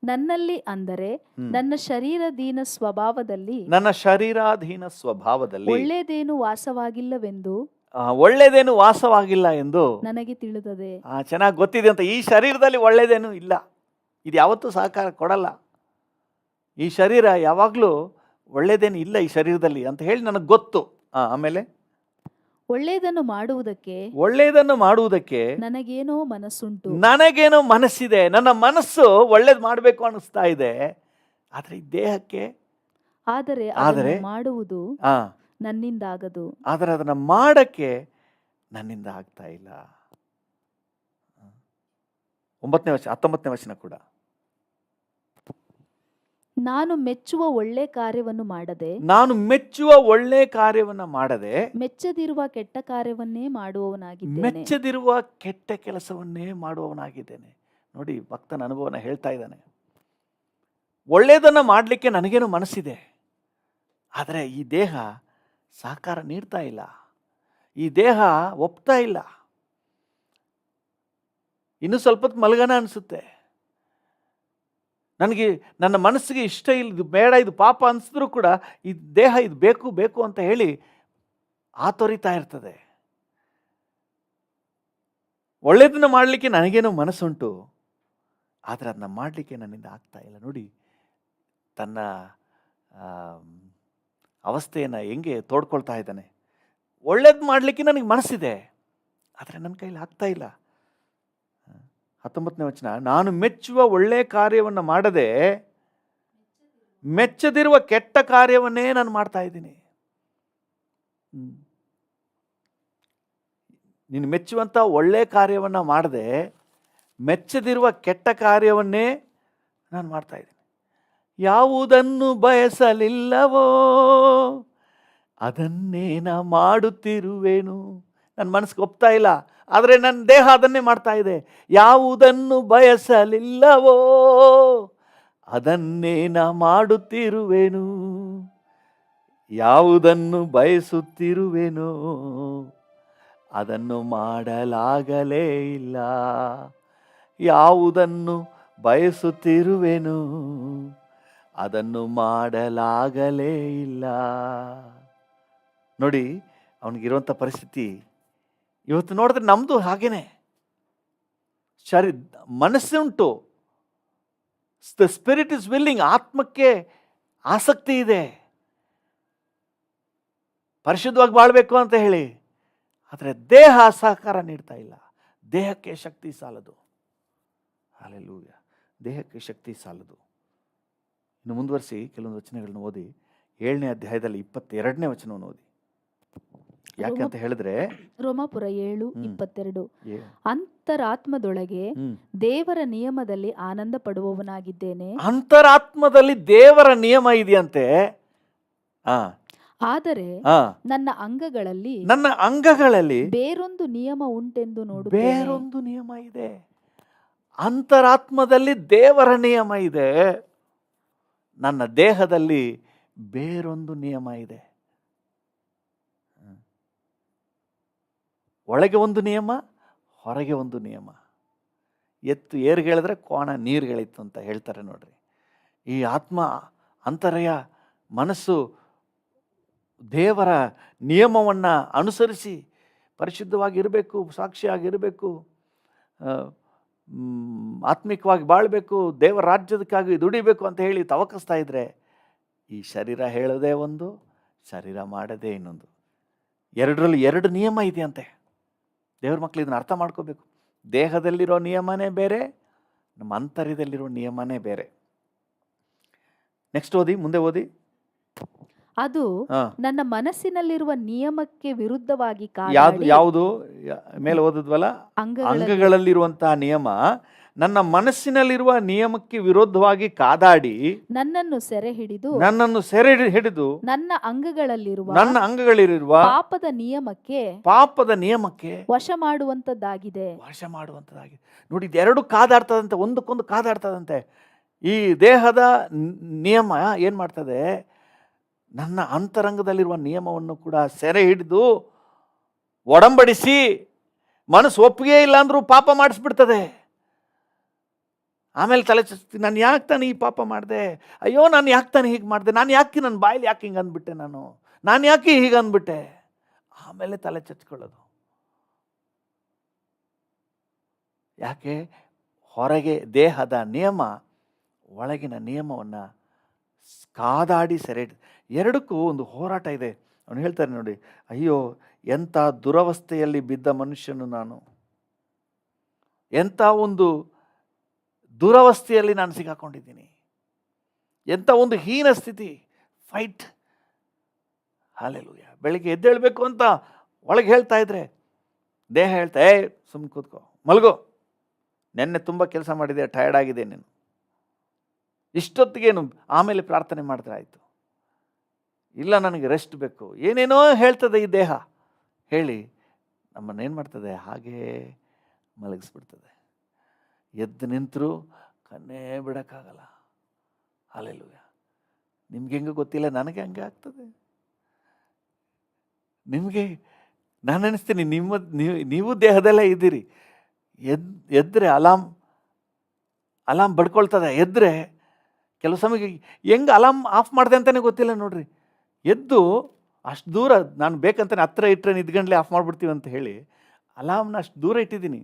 ನನ್ನಲ್ಲಿ ಅಂದರೆ ನನ್ನ ಶರೀರಾಧೀನ ಸ್ವಭಾವದಲ್ಲಿ ಒಳ್ಳೆಯದೇನು ವಾಸವಾಗಿಲ್ಲವೆಂದು ಒಳ್ಳೆಯದೇನು ವಾಸವಾಗಿಲ್ಲ ಎಂದು ನನಗೆ ತಿಳಿದದೆ. ಚೆನ್ನಾಗಿ ಗೊತ್ತಿದೆ ಅಂತ. ಈ ಶರೀರದಲ್ಲಿ ಒಳ್ಳೆಯದೇನು ಇಲ್ಲ, ಇದು ಯಾವತ್ತೂ ಸಹಕಾರ ಕೊಡಲ್ಲ. ಈ ಶರೀರ ಯಾವಾಗಲೂ ಒಳ್ಳೆಯದೇನು ಇಲ್ಲ ಈ ಶರೀರದಲ್ಲಿ ಅಂತ ಹೇಳಿ ನನಗೆ ಗೊತ್ತು. ಆಮೇಲೆ ಒಳ್ಳೆಯದನ್ನು ಮಾಡುವುದಕ್ಕೆ ನನಗೇನೋ ಮನಸ್ಸಿದೆ. ನನ್ನ ಮನಸ್ಸು ಒಳ್ಳೇದು ಮಾಡಬೇಕು ಅನ್ನಿಸ್ತಾ ಇದೆ, ಆದರೆ ಈ ದೇಹಕ್ಕೆ ಆದರೆ ಮಾಡುವುದು ನನ್ನಿಂದ ಆಗದು. ಆದರೆ ಅದನ್ನು ಮಾಡಕ್ಕೆ ನನ್ನಿಂದ ಆಗ್ತಾ ಇಲ್ಲ. 19ನೇ ವಚನ ಕೂಡ. ನಾನು ಮೆಚ್ಚುವ ಒಳ್ಳೆ ಕಾರ್ಯವನ್ನು ಮಾಡದೆ ಮೆಚ್ಚದಿರುವ ಕೆಟ್ಟ ಕೆಲಸವನ್ನೇ ಮಾಡುವವನಾಗಿದ್ದೇನೆ. ನೋಡಿ, ಭಕ್ತನ ಅನುಭವನ ಹೇಳ್ತಾ ಇದ್ದಾನೆ. ಒಳ್ಳೆಯದನ್ನು ಮಾಡಲಿಕ್ಕೆ ನನಗೇನು ಮನಸ್ಸಿದೆ, ಆದರೆ ಈ ದೇಹ ಸಹಕಾರ ನೀಡ್ತಾ ಇಲ್ಲ, ಈ ದೇಹ ಒಪ್ತಾ ಇಲ್ಲ. ಇನ್ನು ಸ್ವಲ್ಪ ಹೊತ್ತು ಮಲಗೋಣ ಅನಿಸುತ್ತೆ, ನನಗೆ ನನ್ನ ಮನಸ್ಸಿಗೆ ಇಷ್ಟ ಇಲ್ಲ, ಇದು ಬೇಡ, ಇದು ಪಾಪ ಅನಿಸಿದ್ರು ಕೂಡ ಈ ದೇಹ ಇದು ಬೇಕು ಬೇಕು ಅಂತ ಹೇಳಿ ಆತೊರಿತಾ ಇರ್ತದೆ. ಒಳ್ಳೆಯದನ್ನು ಮಾಡಲಿಕ್ಕೆ ನನಗೇನೋ ಮನಸ್ಸುಂಟು, ಆದರೆ ಅದನ್ನ ಮಾಡಲಿಕ್ಕೆ ನನ್ನಿಂದ ಆಗ್ತಾ ಇಲ್ಲ. ನೋಡಿ, ತನ್ನ ಅವಸ್ಥೆಯನ್ನು ಹೆಂಗೆ ತೋಡ್ಕೊಳ್ತಾ ಇದ್ದಾನೆ. ಒಳ್ಳೇದು ಮಾಡಲಿಕ್ಕೆ ನನಗೆ ಮನಸ್ಸಿದೆ, ಆದರೆ ನನ್ನ ಕೈಲಿ ಆಗ್ತಾ ಇಲ್ಲ. 19ನೇ ವಚನ, ನಾನು ಮೆಚ್ಚುವ ಒಳ್ಳೆ ಕಾರ್ಯವನ್ನು ಮಾಡದೆ ಮೆಚ್ಚದಿರುವ ಕೆಟ್ಟ ಕಾರ್ಯವನ್ನೇ ನಾನು ಮಾಡ್ತಾ ಇದ್ದೀನಿ. ನೀನು ಮೆಚ್ಚುವಂಥ ಒಳ್ಳೆ ಕಾರ್ಯವನ್ನು ಮಾಡದೆ ಮೆಚ್ಚದಿರುವ ಕೆಟ್ಟ ಕಾರ್ಯವನ್ನೇ ನಾನು ಮಾಡ್ತಾ ಇದ್ದೀನಿ. ಯಾವುದನ್ನು ಬಯಸಲಿಲ್ಲವೋ ಅದನ್ನೇ ನಾ ಮಾಡುತ್ತಿರುವೆನು. ನನ್ನ ಮನಸ್ಸಿಗೆ ಒಪ್ತಾ ಇಲ್ಲ, ಆದರೆ ನನ್ನ ದೇಹ ಅದನ್ನೇ ಮಾಡ್ತಾ ಇದೆ. ಯಾವುದನ್ನು ಬಯಸಲಿಲ್ಲವೋ ಅದನ್ನೇ ನಾ ಮಾಡುತ್ತಿರುವೆನು, ಯಾವುದನ್ನು ಬಯಸುತ್ತಿರುವೆನೋ ಅದನ್ನು ಮಾಡಲಾಗಲೇ ಇಲ್ಲ. ಯಾವುದನ್ನು ಬಯಸುತ್ತಿರುವೆನು ಅದನ್ನು ಮಾಡಲಾಗಲೇ ಇಲ್ಲ. ನೋಡಿ, ಅವನಿಗಿರುವಂಥ ಪರಿಸ್ಥಿತಿ ಇವತ್ತು ನೋಡಿದ್ರೆ ನಮ್ಮದು ಹಾಗೇನೆ. ಮನಸ್ಸುಂಟು, ದ ಸ್ಪಿರಿಟ್ ಇಸ್ ವಿಲ್ಲಿಂಗ್, ಆತ್ಮಕ್ಕೆ ಆಸಕ್ತಿ ಇದೆ ಪರಿಶುದ್ಧವಾಗಿ ಬಾಳ್ಬೇಕು ಅಂತ ಹೇಳಿ, ಆದರೆ ದೇಹ ಸಹಕಾರ ನೀಡ್ತಾ ಇಲ್ಲ. ದೇಹಕ್ಕೆ ಶಕ್ತಿ ಸಾಲದು. ಹಲ್ಲೆಲೂಯಾ, ದೇಹಕ್ಕೆ ಶಕ್ತಿ ಸಾಲದು. ಇನ್ನು ಮುಂದುವರಿಸಿ ಕೆಲವೊಂದು ವಚನಗಳನ್ನು ಓದಿ. 7ನೇ ಅಧ್ಯಾಯದಲ್ಲಿ 22ನೇ ವಚನವನ್ನು ಓದಿ. ಯಾಕೆ ಅಂತ ಹೇಳಿದ್ರೆ, ರೋಮಾಪುರ 7:22, ಅಂತರಾತ್ಮದೊಳಗೆ ದೇವರ ನಿಯಮದಲ್ಲಿ ಆನಂದ ಪಡುವವನಾಗಿದ್ದೇನೆ. ಅಂತರಾತ್ಮದಲ್ಲಿ ದೇವರ ನಿಯಮ ಇದೆಯಂತೆ. ಆದರೆ ನನ್ನ ಅಂಗಗಳಲ್ಲಿ ಬೇರೊಂದು ನಿಯಮ ಉಂಟೆಂದು ನೋಡು. ಬೇರೊಂದು ನಿಯಮ ಇದೆ. ಅಂತರಾತ್ಮದಲ್ಲಿ ದೇವರ ನಿಯಮ ಇದೆ, ನನ್ನ ದೇಹದಲ್ಲಿ ಬೇರೊಂದು ನಿಯಮ ಇದೆ. ಒಳಗೆ ಒಂದು ನಿಯಮ, ಹೊರಗೆ ಒಂದು ನಿಯಮ. ಎತ್ತು ಏರ್ಗೆಳಿದ್ರೆ ಕೋಣ ನೀರುಗಳಿತ್ತು ಅಂತ ಹೇಳ್ತಾರೆ ನೋಡ್ರಿ. ಈ ಆತ್ಮ, ಅಂತರ್ಯ ಮನಸ್ಸು ದೇವರ ನಿಯಮವನ್ನು ಅನುಸರಿಸಿ ಪರಿಶುದ್ಧವಾಗಿರಬೇಕು, ಸಾಕ್ಷಿಯಾಗಿರಬೇಕು, ಆತ್ಮಿಕವಾಗಿ ಬಾಳಬೇಕು, ದೇವರ ರಾಜ್ಯದಕ್ಕಾಗಿ ದುಡಿಬೇಕು ಅಂತ ಹೇಳಿ ತವಕಿಸ್ತಾ ಇದ್ರೆ, ಈ ಶರೀರ ಹೇಳೋದೇ ಒಂದು, ಶರೀರ ಮಾಡದೇ ಇನ್ನೊಂದು. ಎರಡರಲ್ಲಿ 2 ನಿಯಮ ಇದೆಯಂತೆ. ದೇವ್ರ ಮಕ್ಕಳು ಇದನ್ನ ಅರ್ಥ ಮಾಡ್ಕೋಬೇಕು. ದೇಹದಲ್ಲಿರೋ ನಿಯಮನೇ ಬೇರೆ, ನಮ್ಮ ಅಂತರ್ಯದಲ್ಲಿರೋ ನಿಯಮನೇ ಬೇರೆ. ನೆಕ್ಸ್ಟ್ ಓದಿ, ಮುಂದೆ ಓದಿ. ಅದು ನನ್ನ ಮನಸ್ಸಿನಲ್ಲಿರುವ ನಿಯಮಕ್ಕೆ ವಿರುದ್ಧವಾಗಿ ಯಾವುದು ಮೇಲೆ ಓದಿದ್ವಲ್ಲ, ಅಂಗಗಳಲ್ಲಿರುವಂತಹ ನಿಯಮ ನನ್ನ ಮನಸ್ಸಿನಲ್ಲಿರುವ ನಿಯಮಕ್ಕೆ ವಿರುದ್ಧವಾಗಿ ಕಾದಾಡಿ ನನ್ನನ್ನು ಸೆರೆ ಹಿಡಿದು ನನ್ನ ಅಂಗಗಳಲ್ಲಿರುವ ಪಾಪದ ನಿಯಮಕ್ಕೆ ವಶ ಮಾಡುವಂತದ್ದಾಗಿದೆ. ನೋಡಿ, ಇದೆರಡು ಕಾದಾಡ್ತದಂತೆ, ಒಂದಕ್ಕೊಂದು ಕಾದಾಡ್ತದಂತೆ. ಈ ದೇಹದ ನಿಯಮ ಏನ್ ಮಾಡ್ತದೆ, ನನ್ನ ಅಂತರಂಗದಲ್ಲಿರುವ ನಿಯಮವನ್ನು ಕೂಡ ಸೆರೆ ಹಿಡಿದು ಒಡಂಬಡಿಸಿ, ಮನಸ್ಸು ಒಪ್ಪಿಗೆ ಇಲ್ಲ ಅಂದ್ರೂ ಪಾಪ ಮಾಡಿಸ್ಬಿಡ್ತದೆ. ಆಮೇಲೆ ತಲೆ ಚಚ್ತಿ, ನಾನು ಯಾಕೆ ತಾನೆ ಈ ಪಾಪ ಮಾಡಿದೆ, ಅಯ್ಯೋ ನಾನು ಯಾಕೆ ತಾನೆ ಹೀಗೆ ಮಾಡಿದೆ, ನಾನು ಯಾಕೆ ನನ್ನ ಬಾಯಲ್ಲಿ ಯಾಕೆ ಹಿಂಗೆ ಅಂದ್ಬಿಟ್ಟೆ, ನಾನು ಯಾಕೆ ಹೀಗೆ ಅಂದ್ಬಿಟ್ಟೆ, ಆಮೇಲೆ ತಲೆ ಚಚ್ಕೊಳ್ಳೋದು. ಯಾಕೆ? ಹೊರಗೆ ದೇಹದ ನಿಯಮ, ಒಳಗಿನ ನಿಯಮವನ್ನು ಕಾದಾಡಿ ಸೆರೆ. ಎರಡಕ್ಕೂ ಒಂದು ಹೋರಾಟ ಇದೆ. ಅವನು ಹೇಳ್ತಾರೆ ನೋಡಿ, ಅಯ್ಯೋ ಎಂಥ ದುರವಸ್ಥೆಯಲ್ಲಿ ಬಿದ್ದ ಮನುಷ್ಯನು ನಾನು, ಎಂಥ ಒಂದು ದುರವಸ್ಥೆಯಲ್ಲಿ ನಾನು ಸಿಗಾಕೊಂಡಿದ್ದೀನಿ, ಎಂಥ ಒಂದು ಹೀನ ಸ್ಥಿತಿ. ಫೈಟ್. ಹಲ್ಲೆಲೂಯಾ. ಬೆಳಿಗ್ಗೆ ಎದ್ದೇಳಬೇಕು ಅಂತ ಒಳಗೆ ಹೇಳ್ತಾ ಇದ್ರೆ ದೇಹ ಹೇಳ್ತಾ, ಸುಮ್ಮನೆ ಕೂತ್ಕೋ, ಮಲಗೋ, ನೆನ್ನೆ ತುಂಬ ಕೆಲಸ ಮಾಡಿದೆ, ಟಯರ್ಡ್ ಆಗಿದೆ ನೀನು, ಇಷ್ಟೊತ್ತಿಗೇನು, ಆಮೇಲೆ ಪ್ರಾರ್ಥನೆ ಮಾಡಿದ್ರೆ ಆಯಿತು, ಇಲ್ಲ ನನಗೆ ರೆಸ್ಟ್ ಬೇಕು, ಏನೇನೋ ಹೇಳ್ತದೆ ಈ ದೇಹ. ಹೇಳಿ ನಮ್ಮನ್ನೇನು ಮಾಡ್ತದೆ, ಹಾಗೇ ಮಲಗಿಸ್ಬಿಡ್ತದೆ. ಎದ್ದು ನಿಂತರೂ ಕಣ್ಣೇ ಬಿಡೋಕ್ಕಾಗಲ್ಲ. ಹಲ್ಲೆಲೂಯ. ನಿಮ್ಗೆ ಹೆಂಗೆ ಗೊತ್ತಿಲ್ಲ, ನನಗೆ ಹಂಗೆ ಆಗ್ತದೆ. ನಿಮಗೆ ನಾನು ಅನಿಸ್ತೀನಿ ನೀವು ದೇಹದಲ್ಲೇ ಇದ್ದೀರಿ. ಎದ್ದರೆ ಅಲಾಮ್ ಬಡ್ಕೊಳ್ತದೆ. ಎದ್ದರೆ ಕೆಲವು ಸಮಯಕ್ಕೆ ಹೆಂಗೆ ಅಲಾಮ್ ಆಫ್ ಮಾಡಿದೆ ಅಂತಲೇ ಗೊತ್ತಿಲ್ಲ ನೋಡ್ರಿ. ಎದ್ದು ಅಷ್ಟು ದೂರ, ನಾನು ಬೇಕಂತಾನೆ ಹತ್ರ ಇಟ್ಟರೆ ನಿದ್ಗಂಡ್ಲೆ ಆಫ್ ಮಾಡಿಬಿಡ್ತೀವಿ ಅಂತ ಹೇಳಿ ಅಲಾಮ್ನ ಅಷ್ಟು ದೂರ ಇಟ್ಟಿದ್ದೀನಿ.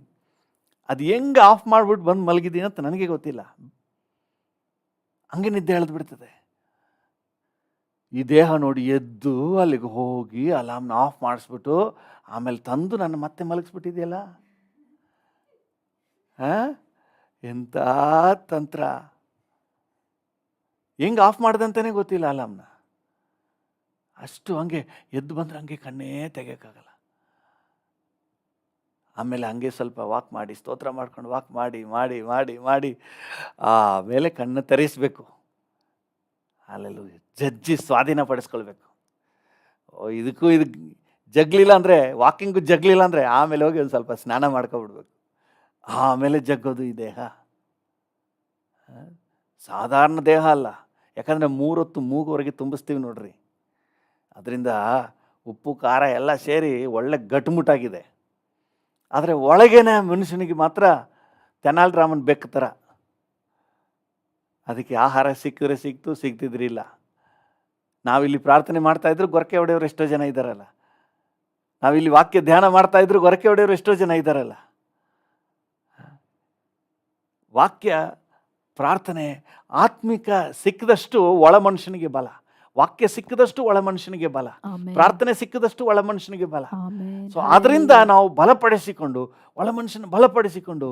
ಅದು ಹೆಂಗೆ ಆಫ್ ಮಾಡಿಬಿಟ್ಟು ಬಂದು ಮಲಗಿದ್ದೀನಿ ಅಂತ ನನಗೆ ಗೊತ್ತಿಲ್ಲ. ಹಂಗೆ ನಿದ್ದೆ ಎಳೆದು ಬಿಡ್ತದೆ. ಈ ದೇಹ ನೋಡಿ ಎದ್ದು ಅಲ್ಲಿಗೆ ಹೋಗಿ ಅಲಾಮ್ನ ಆಫ್ ಮಾಡಿಸ್ಬಿಟ್ಟು ಆಮೇಲೆ ತಂದು ನನ್ನ ಮತ್ತೆ ಮಲಗಿಸ್ಬಿಟ್ಟಿದೆಯಲ್ಲ. ಎಂಥ ತಂತ್ರ! ಹೆಂಗೆ ಆಫ್ ಮಾಡಿದೆ ಅಂತಲೇ ಗೊತ್ತಿಲ್ಲ ಅಲಾಮ್ನ. ಅಷ್ಟು ಹಂಗೆ ಎದ್ದು ಬಂದರೆ ಹಂಗೆ ಕಣ್ಣೇ ತೆಗಿಯೋಕ್ಕಾಗಲ್ಲ. ಆಮೇಲೆ ಹಂಗೆ ಸ್ವಲ್ಪ ವಾಕ್ ಮಾಡಿ, ಸ್ತೋತ್ರ ಮಾಡ್ಕೊಂಡು ವಾಕ್ ಮಾಡಿ ಮಾಡಿ ಮಾಡಿ ಮಾಡಿ ಆಮೇಲೆ ಕಣ್ಣು ತೆರೆಸಬೇಕು. ಅಲ್ಲೆಲ್ಲೂ ಜಜ್ಜಿ ಸ್ವಾಧೀನಪಡಿಸ್ಕೊಳ್ಬೇಕು. ಇದಕ್ಕೂ ಜಗ್ಲಿಲ್ಲ ಅಂದರೆ, ವಾಕಿಂಗು ಜಗ್ಲಿಲ್ಲ ಅಂದರೆ ಆಮೇಲೆ ಹೋಗಿ ಒಂದು ಸ್ವಲ್ಪ ಸ್ನಾನ ಮಾಡ್ಕೊಬಿಡ್ಬೇಕು. ಆಮೇಲೆ ಜಗ್ಗೋದು ಈ ದೇಹ. ಸಾಧಾರಣ ದೇಹ ಅಲ್ಲ. ಯಾಕಂದರೆ 3 ಹೊತ್ತು ಮೂಗುವರೆಗೆ ತುಂಬಿಸ್ತೀವಿ ನೋಡ್ರಿ. ಅದರಿಂದ ಉಪ್ಪು ಖಾರ ಎಲ್ಲ ಸೇರಿ ಒಳ್ಳೆ ಗಟ್ಮುಟ್ಟಾಗಿದೆ. ಆದರೆ ಒಳಗೇನೆ ಮನುಷ್ಯನಿಗೆ ಮಾತ್ರ ತೆನಾಲಿ ರಾಮನ್ ಬೆಕ್ಕ ಥರ. ಅದಕ್ಕೆ ಆಹಾರ ಸಿಕ್ಕಿದ್ರೆ ಸಿಕ್ತು, ಸಿಗ್ತಿದ್ರಿಲ್ಲ. ನಾವಿಲ್ಲಿ ಪ್ರಾರ್ಥನೆ ಮಾಡ್ತಾಯಿದ್ರು ಗೊರಕೆ ಹೊಡೆಯೋರು ಎಷ್ಟೋ ಜನ ಇದ್ದಾರಲ್ಲ. ನಾವಿಲ್ಲಿ ವಾಕ್ಯ ಧ್ಯಾನ ಮಾಡ್ತಾಯಿದ್ರು ಗೊರಕೆ ಹೊಡೆಯೋರು ಎಷ್ಟೋ ಜನ ಇದ್ದಾರಲ್ಲ. ವಾಕ್ಯ ಪ್ರಾರ್ಥನೆ ಆತ್ಮಿಕ ಸಿಕ್ಕಿದಷ್ಟು ಒಳ ಮನುಷ್ಯನಿಗೆ ಬಲ. ವಾಕ್ಯ ಸಿಕ್ಕಿದಷ್ಟು ಒಳ ಮನುಷ್ಯನಿಗೆ ಬಲ. ಪ್ರಾರ್ಥನೆ ಸಿಕ್ಕಿದಷ್ಟು ಒಳ ಮನುಷ್ಯನಿಗೆ ಬಲ. ಸೊ ಅದರಿಂದ ನಾವು ಬಲಪಡಿಸಿಕೊಂಡು, ಒಳ ಮನುಷ್ಯನ ಬಲಪಡಿಸಿಕೊಂಡು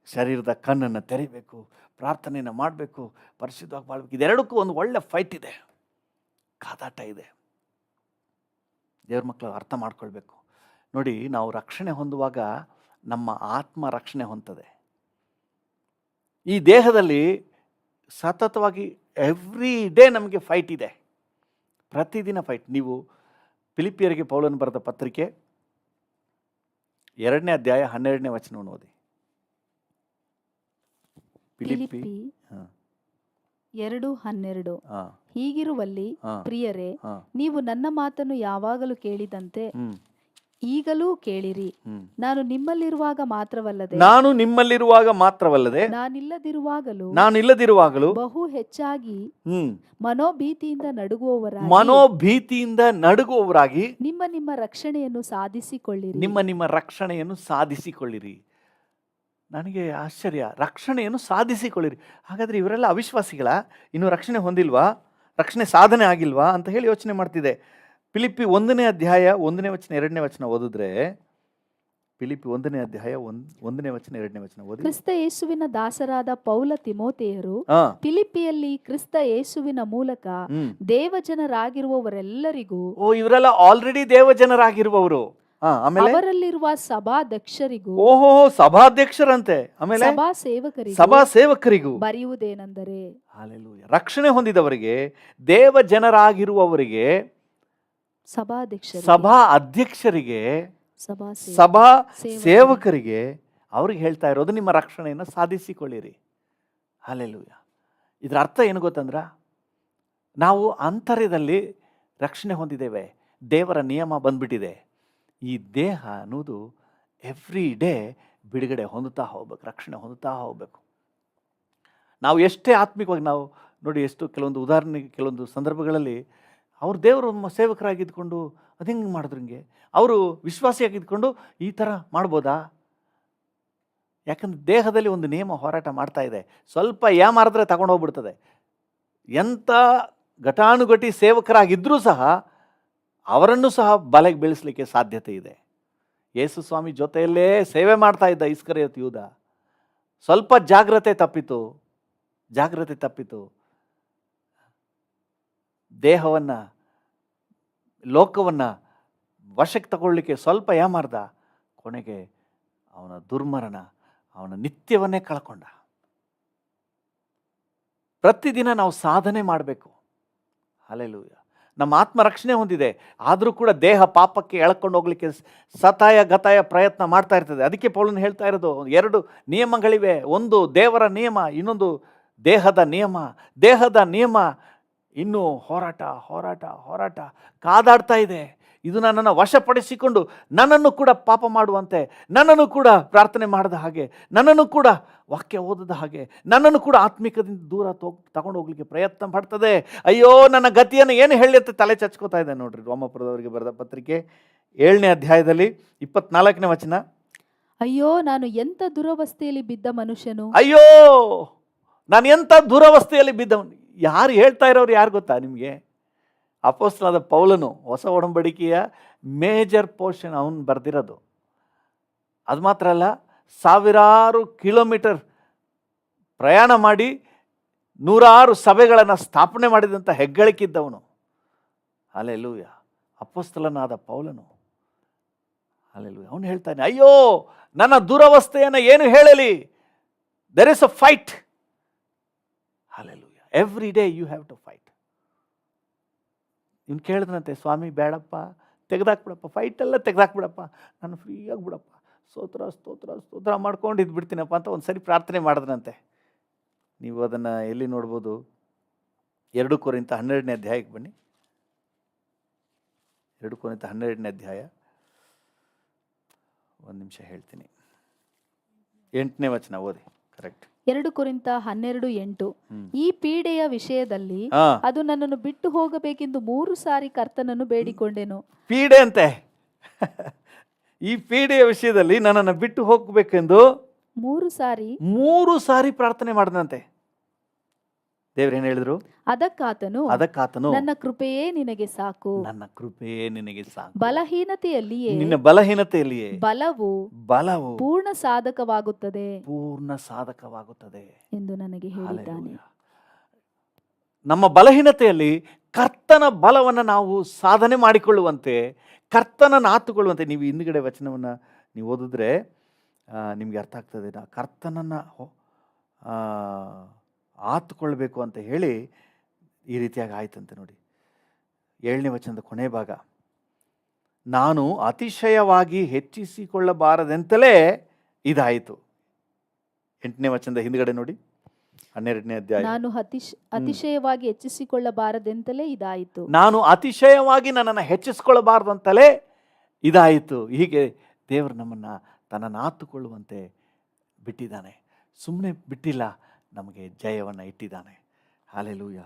ಶರೀರದ ಕಣ್ಣನ್ನು ತೆರಿಬೇಕು, ಪ್ರಾರ್ಥನೆಯನ್ನು ಮಾಡಬೇಕು, ಪರಿಶುದ್ಧವಾಗಿ ಮಾಡಬೇಕು. ಇದೆರಡಕ್ಕೂ ಒಂದು ಒಳ್ಳೆ ಫೈಟ್ ಇದೆ, ಕಾದಾಟ ಇದೆ. ದೇವ್ರ ಮಕ್ಕಳು ಅರ್ಥ ಮಾಡ್ಕೊಳ್ಬೇಕು. ನೋಡಿ, ನಾವು ರಕ್ಷಣೆ ಹೊಂದುವಾಗ ನಮ್ಮ ಆತ್ಮ ರಕ್ಷಣೆ ಹೊಂದದೆ. ಈ ದೇಹದಲ್ಲಿ ಸತತವಾಗಿ ಎವ್ರಿ ಡೇ ನಮಗೆ ಫೈಟ್ ಇದೆ, ಪ್ರತಿದಿನ ಫೈಟ್. ನೀವು ಫಿಲಿಪಿಯರಿಗೆ ಪೌಲನು ಬರೆದ ಪತ್ರಿಕೆ 2ನೇ ಅಧ್ಯಾಯ 12ನೇ ವಚನವನ್ನು ಓದಿ. ಫಿಲಿಪ್ಪಿ 2:12. ಹೀಗಿರುವಲ್ಲಿ ಪ್ರಿಯರೇ, ನೀವು ನನ್ನ ಮಾತನ್ನು ಯಾವಾಗಲೂ ಕೇಳಿದಂತೆ ಈಗಲೂ ಕೇಳಿರಿ. ನಾನು ನಿಮ್ಮಲ್ಲಿರುವಾಗ ಮಾತ್ರವಲ್ಲದೆ ನಾನಿಲ್ಲದಿರುವಾಗಲೂ ಬಹು ಹೆಚ್ಚಾಗಿ ಮನೋಭೀತಿಯಿಂದ ನಡುಗುವವರಾಗಿ ನಿಮ್ಮ ರಕ್ಷಣೆಯನ್ನು ಸಾಧಿಸಿಕೊಳ್ಳಿರಿ. ನನಗೆ ಆಶ್ಚರ್ಯ, ರಕ್ಷಣೆಯನ್ನು ಸಾಧಿಸಿಕೊಳ್ಳಿರಿ. ಹಾಗಾದ್ರೆ ಇವರೆಲ್ಲ ಅವಿಶ್ವಾಸಿಗಳ? ಇನ್ನು ರಕ್ಷಣೆ ಹೊಂದಿಲ್ವಾ? ರಕ್ಷಣೆ ಸಾಧನೆ ಆಗಿಲ್ವಾ ಅಂತ ಹೇಳಿ ಯೋಚನೆ ಮಾಡ್ತಿದೆ. ಫಿಲಿಪ್ಪಿ 1ನೇ ಅಧ್ಯಾಯ 1ನೇ ವಚನ 2ನೇ ವಚನ ಓದಿದ್ರೆ, ಫಿಲಿಪ್ಪಿ 1ನೇ ಅಧ್ಯಾಯ 1ನೇ ವಚನ 2ನೇ ವಚನ ಓದಿ. ಕ್ರಿಸ್ತ ಯೇಸುವಿನ ದಾಸರಾದ ಪೌಲ ತಿಮೋಥೆಯರು ಫಿಲಿಪ್ಪಿಯಲ್ಲಿ ಕ್ರಿಸ್ತ ಯೇಸುವಿನ ಮೂಲಕ ದೇವಜನರಾಗಿರುವವರೆಲ್ಲರಿಗೂ. ಇವರೆಲ್ಲ ಆಲ್ರೆಡಿ ದೇವಜನರಾಗಿರುವವರು. ಅವರಲ್ಲಿರುವ ಸಭಾಧ್ಯಕ್ಷರಿಗೂ. ಸಭಾಧ್ಯಕ್ಷರಂತೆ. ಆಮೇಲೆ ಸಭಾ ಸೇವಕರಿಗೂ ಬರೆಯುವುದೇನೆಂದರೆ, ರಕ್ಷಣೆ ಹೊಂದಿದವರಿಗೆ, ದೇವ ಜನರಾಗಿರುವವರಿಗೆ, ಸಭಾ ಅಧ್ಯಕ್ಷರಿಗೆ, ಸಭಾ ಸೇವಕರಿಗೆ ಅವ್ರಿಗೆ ಹೇಳ್ತಾ ಇರೋದು, ನಿಮ್ಮ ರಕ್ಷಣೆಯನ್ನು ಸಾಧಿಸಿಕೊಳ್ಳಿರಿ. ಹಲ್ಲೆಲೂಯ. ಇದರ ಅರ್ಥ ಏನು ಗೊತ್ತಂದ್ರ, ನಾವು ಅಂತರ್ಯದಲ್ಲಿ ರಕ್ಷಣೆ ಹೊಂದಿದ್ದೇವೆ, ದೇವರ ನಿಯಮ ಬಂದ್ಬಿಟ್ಟಿದೆ. ಈ ದೇಹ ಅನ್ನೋದು ಎವ್ರಿ ಡೇ ಬಿಡುಗಡೆ ಹೊಂದುತ್ತಾ ಹೋಗ್ಬೇಕು, ರಕ್ಷಣೆ ಹೊಂದುತ್ತಾ ಹೋಗ್ಬೇಕು. ನಾವು ಎಷ್ಟೇ ಆತ್ಮಿಕವಾಗಿ, ನಾವು ನೋಡಿ, ಕೆಲವೊಂದು ಉದಾಹರಣೆಗೆ, ಕೆಲವೊಂದು ಸಂದರ್ಭಗಳಲ್ಲಿ ಅವ್ರು ದೇವರು ಸೇವಕರಾಗಿದ್ಕೊಂಡು ಅದು ಹೆಂಗೆ ಮಾಡಿದ್ರು, ಹಿಂಗೆ ಅವರು ವಿಶ್ವಾಸಿಯಾಗಿದ್ಕೊಂಡು ಈ ಥರ ಮಾಡ್ಬೋದಾ? ಯಾಕಂದ್ರೆ ದೇಹದಲ್ಲಿ ಒಂದು ನಿಯಮ ಹೋರಾಟ ಮಾಡ್ತಾ ಇದೆ. ಸ್ವಲ್ಪ ಏಮಾರಿದ್ರೆ ತಗೊಂಡೋಗ್ಬಿಡ್ತದೆ. ಎಂಥ ಘಟಾನುಘಟಿ ಸೇವಕರಾಗಿದ್ದರೂ ಸಹ ಅವರನ್ನು ಸಹ ಬಲೆಗೆ ಬೀಳಿಸಲಿಕ್ಕೆ ಸಾಧ್ಯತೆ ಇದೆ. ಯೇಸು ಸ್ವಾಮಿ ಜೊತೆಯಲ್ಲೇ ಸೇವೆ ಮಾಡ್ತಾ ಇದ್ದ ಇಸ್ಕರಿಯೋತ ಯೂದ, ಸ್ವಲ್ಪ ಜಾಗ್ರತೆ ತಪ್ಪಿತು. ದೇಹವನ್ನು, ಲೋಕವನ್ನು ವಶಕ್ಕೆ ತಗೊಳ್ಳಿಕ್ಕೆ ಸ್ವಲ್ಪ ಏಮಾರ್ದ. ಕೊನೆಗೆ ಅವನ ದುರ್ಮರಣ, ಅವನ ನಿತ್ಯವನ್ನೇ ಕಳ್ಕೊಂಡ. ಪ್ರತಿದಿನ ನಾವು ಸಾಧನೆ ಮಾಡಬೇಕು. ಹಲ್ಲೆಲೂಯ. ನಮ್ಮ ಆತ್ಮ ರಕ್ಷಣೆ ಹೊಂದಿದೆ, ಆದರೂ ಕೂಡ ದೇಹ ಪಾಪಕ್ಕೆ ಎಳ್ಕೊಂಡು ಹೋಗ್ಲಿಕ್ಕೆ ಸತಾಯ ಗತಾಯ ಪ್ರಯತ್ನ ಮಾಡ್ತಾ ಇರ್ತದೆ. ಅದಕ್ಕೆ ಪೌಲನು ಹೇಳ್ತಾ ಇರೋದು, 2 ನಿಯಮಗಳಿವೆ, ಒಂದು ದೇವರ ನಿಯಮ, ಇನ್ನೊಂದು ದೇಹದ ನಿಯಮ. ದೇಹದ ನಿಯಮ ಇನ್ನೂ ಹೋರಾಟ ಹೋರಾಟ ಹೋರಾಟ ಕಾದಾಡ್ತಾ ಇದೆ. ಇದು ನನ್ನನ್ನು ವಶಪಡಿಸಿಕೊಂಡು ನನ್ನನ್ನು ಕೂಡ ಪಾಪ ಮಾಡುವಂತೆ, ನನ್ನನ್ನು ಕೂಡ ಪ್ರಾರ್ಥನೆ ಮಾಡದ ಹಾಗೆ, ನನ್ನನ್ನು ಕೂಡ ವಾಕ್ಯ ಓದದ ಹಾಗೆ, ನನ್ನನ್ನು ಕೂಡ ಆತ್ಮಿಕದಿಂದ ದೂರ ತಗೊಂಡು ಹೋಗ್ಲಿಕ್ಕೆ ಪ್ರಯತ್ನ ಪಡ್ತದೆ. ಅಯ್ಯೋ ನನ್ನ ಗತಿಯನ್ನು ಏನು ಹೇಳಿ ಅಂತ ತಲೆ ಚಚ್ಕೋತಾ ಇದೆ. ನೋಡ್ರಿ, ರೋಮಾಪುರದವರಿಗೆ ಬರೆದ ಪತ್ರಿಕೆ 7ನೇ ಅಧ್ಯಾಯದಲ್ಲಿ 24ನೇ ವಚನ. ಅಯ್ಯೋ ನಾನು ಎಂಥ ದುರವಸ್ಥೆಯಲ್ಲಿ ಬಿದ್ದ ಮನುಷ್ಯನು. ಅಯ್ಯೋ ನಾನು ಎಂಥ ದುರವಸ್ಥೆಯಲ್ಲಿ ಬಿದ್ದವನು. ಯಾರು ಹೇಳ್ತಾ ಇರೋರು ಯಾರು ಗೊತ್ತಾ ನಿಮಗೆ? ಅಪೊಸ್ತಲನಾದ ಪೌಲನು. ಹೊಸ ಒಡಂಬಡಿಕೆಯ ಮೇಜರ್ ಪೋರ್ಷನ್ ಅವನು ಬರೆದಿರೋದು. ಅದು ಮಾತ್ರ ಅಲ್ಲ, ಸಾವಿರಾರು ಕಿಲೋಮೀಟರ್ ಪ್ರಯಾಣ ಮಾಡಿ 100 ಸಭೆಗಳನ್ನು ಸ್ಥಾಪನೆ ಮಾಡಿದಂಥ ಹೆಗ್ಗಳಿಕಿದ್ದವನು. ಹಲ್ಲೆಲೂಯ. ಅಪೊಸ್ತಲನಾದ ಪೌಲನು. ಹಲ್ಲೆಲೂಯ. ಅವನು ಹೇಳ್ತಾನೆ, ಅಯ್ಯೋ ನನ್ನ ದುರವಸ್ಥೆಯನ್ನು ಏನು ಹೇಳಲಿ. There is a fight. Hallelujah. Every day you have to fight. ಇವ್ನು ಕೇಳಿದ್ರಂತೆ, ಸ್ವಾಮಿ ಬೇಡಪ್ಪ, ತೆಗೆದಾಕ್ಬಿಡಪ್ಪ, ಫೈಟೆಲ್ಲ ತೆಗೆದಾಕ್ಬಿಡಪ್ಪ, ನಾನು ಫ್ರೀ ಆಗಿಬಿಡಪ್ಪ, ಸ್ತೋತ್ರ ಸ್ತೋತ್ರ ಸ್ತೋತ್ರ ಮಾಡ್ಕೊಂಡು ಇದ್ಬಿಡ್ತೀನಪ್ಪ ಅಂತ ಒಂದು ಸರಿ ಪ್ರಾರ್ಥನೆ ಮಾಡಿದ್ರಂತೆ. ನೀವು ಅದನ್ನು ಎಲ್ಲಿ ನೋಡ್ಬೋದು? 2 ಕೊರಿಂಥ 12ನೇ ಅಧ್ಯಾಯಕ್ಕೆ ಬನ್ನಿ. 2 ಕೊರಿಂಥ 12ನೇ ಅಧ್ಯಾಯ, ಒಂದು ನಿಮಿಷ ಹೇಳ್ತೀನಿ, 8ನೇ ವಚನ ಓದಿ. ಕರೆಕ್ಟ್. 2 ಕೊರಿಂಥ 12:8. ಈ ಪೀಡೆಯ ವಿಷಯದಲ್ಲಿ ಅದು ನನ್ನನ್ನು ಬಿಟ್ಟು ಹೋಗಬೇಕೆಂದು 3 ಸಾರಿ ಕರ್ತನನ್ನು ಬೇಡಿಕೊಂಡೆನು. ಪೀಡೆ ಅಂತೆ. ಈ ಪೀಡೆಯ ವಿಷಯದಲ್ಲಿ ನನ್ನನ್ನು ಬಿಟ್ಟು ಹೋಗಬೇಕೆಂದು 3 ಸಾರಿ ಪ್ರಾರ್ಥನೆ ಮಾಡಿದಂತೆ. ದೇವ್ರೇನು ಹೇಳಿದ್ರು? ಅದಕ್ಕಾತನು ನನ್ನ ಕೃಪೆಯೇ ನಿನಗೆ ಸಾಕು. ನನ್ನ ಕೃಪೆಯೇ ನಿನಗೆ ಸಾಕು. ಬಲಹೀನತೆಯಲ್ಲಿಯೇ ನಿನ್ನ ಬಲಹೀನತೆಯಲ್ಲಿಯೇ ಬಲವು ಪೂರ್ಣ ಸಾಧಕವಾಗುತ್ತದೆ ಎಂದು ನನಗೆ ಹೇಳಿದ್ದಾನೆ. ನಮ್ಮ ಬಲಹೀನತೆಯಲ್ಲಿ ಕರ್ತನ ಬಲವನ್ನು ನಾವು ಸಾಧನೆ ಮಾಡಿಕೊಳ್ಳುವಂತೆ, ಕರ್ತನನ್ನು ಆತುಕೊಳ್ಳುವಂತೆ. ನೀವು ಹಿಂದುಗಡೆ ವಚನವನ್ನು ನೀವು ಓದಿದ್ರೆ ನಿಮಗೆ ಅರ್ಥ ಆಗ್ತದೆ. ಕರ್ತನನ್ನು ಆತುಕೊಳ್ಬೇಕು ಅಂತ ಹೇಳಿ ಈ ರೀತಿಯಾಗಿ ಆಯ್ತಂತೆ. ನೋಡಿ, 7ನೇ ವಚನದ ಕೊನೆ ಭಾಗ, ನಾನು ಅತಿಶಯವಾಗಿ ಹೆಚ್ಚಿಸಿಕೊಳ್ಳಬಾರದೆಂತಲೇ ಇದಾಯಿತು. 8ನೇ ವಚನದ ಹಿಂದುಗಡೆ ನೋಡಿ, 12ನೇ ಅಧ್ಯಾಯ. ನಾನು ಅತಿಶಯವಾಗಿ ಹೆಚ್ಚಿಸಿಕೊಳ್ಳಬಾರದೆಂತಲೇ ಇದಾಯಿತು. ನಾನು ಅತಿಶಯವಾಗಿ ನನ್ನನ್ನು ಹೆಚ್ಚಿಸಿಕೊಳ್ಳಬಾರದಂತಲೇ ಇದಾಯಿತು. ಹೀಗೆ ದೇವರು ನಮ್ಮನ್ನು ತನ್ನನ್ನು ಆತುಕೊಳ್ಳುವಂತೆ ಬಿಟ್ಟಿದ್ದಾನೆ. ಸುಮ್ಮನೆ ಬಿಟ್ಟಿಲ್ಲ, ನಮಗೆ ಜಯವನ್ನು ಇಟ್ಟಿದ್ದಾನೆ. ಹಲ್ಲೆಲೂಯ.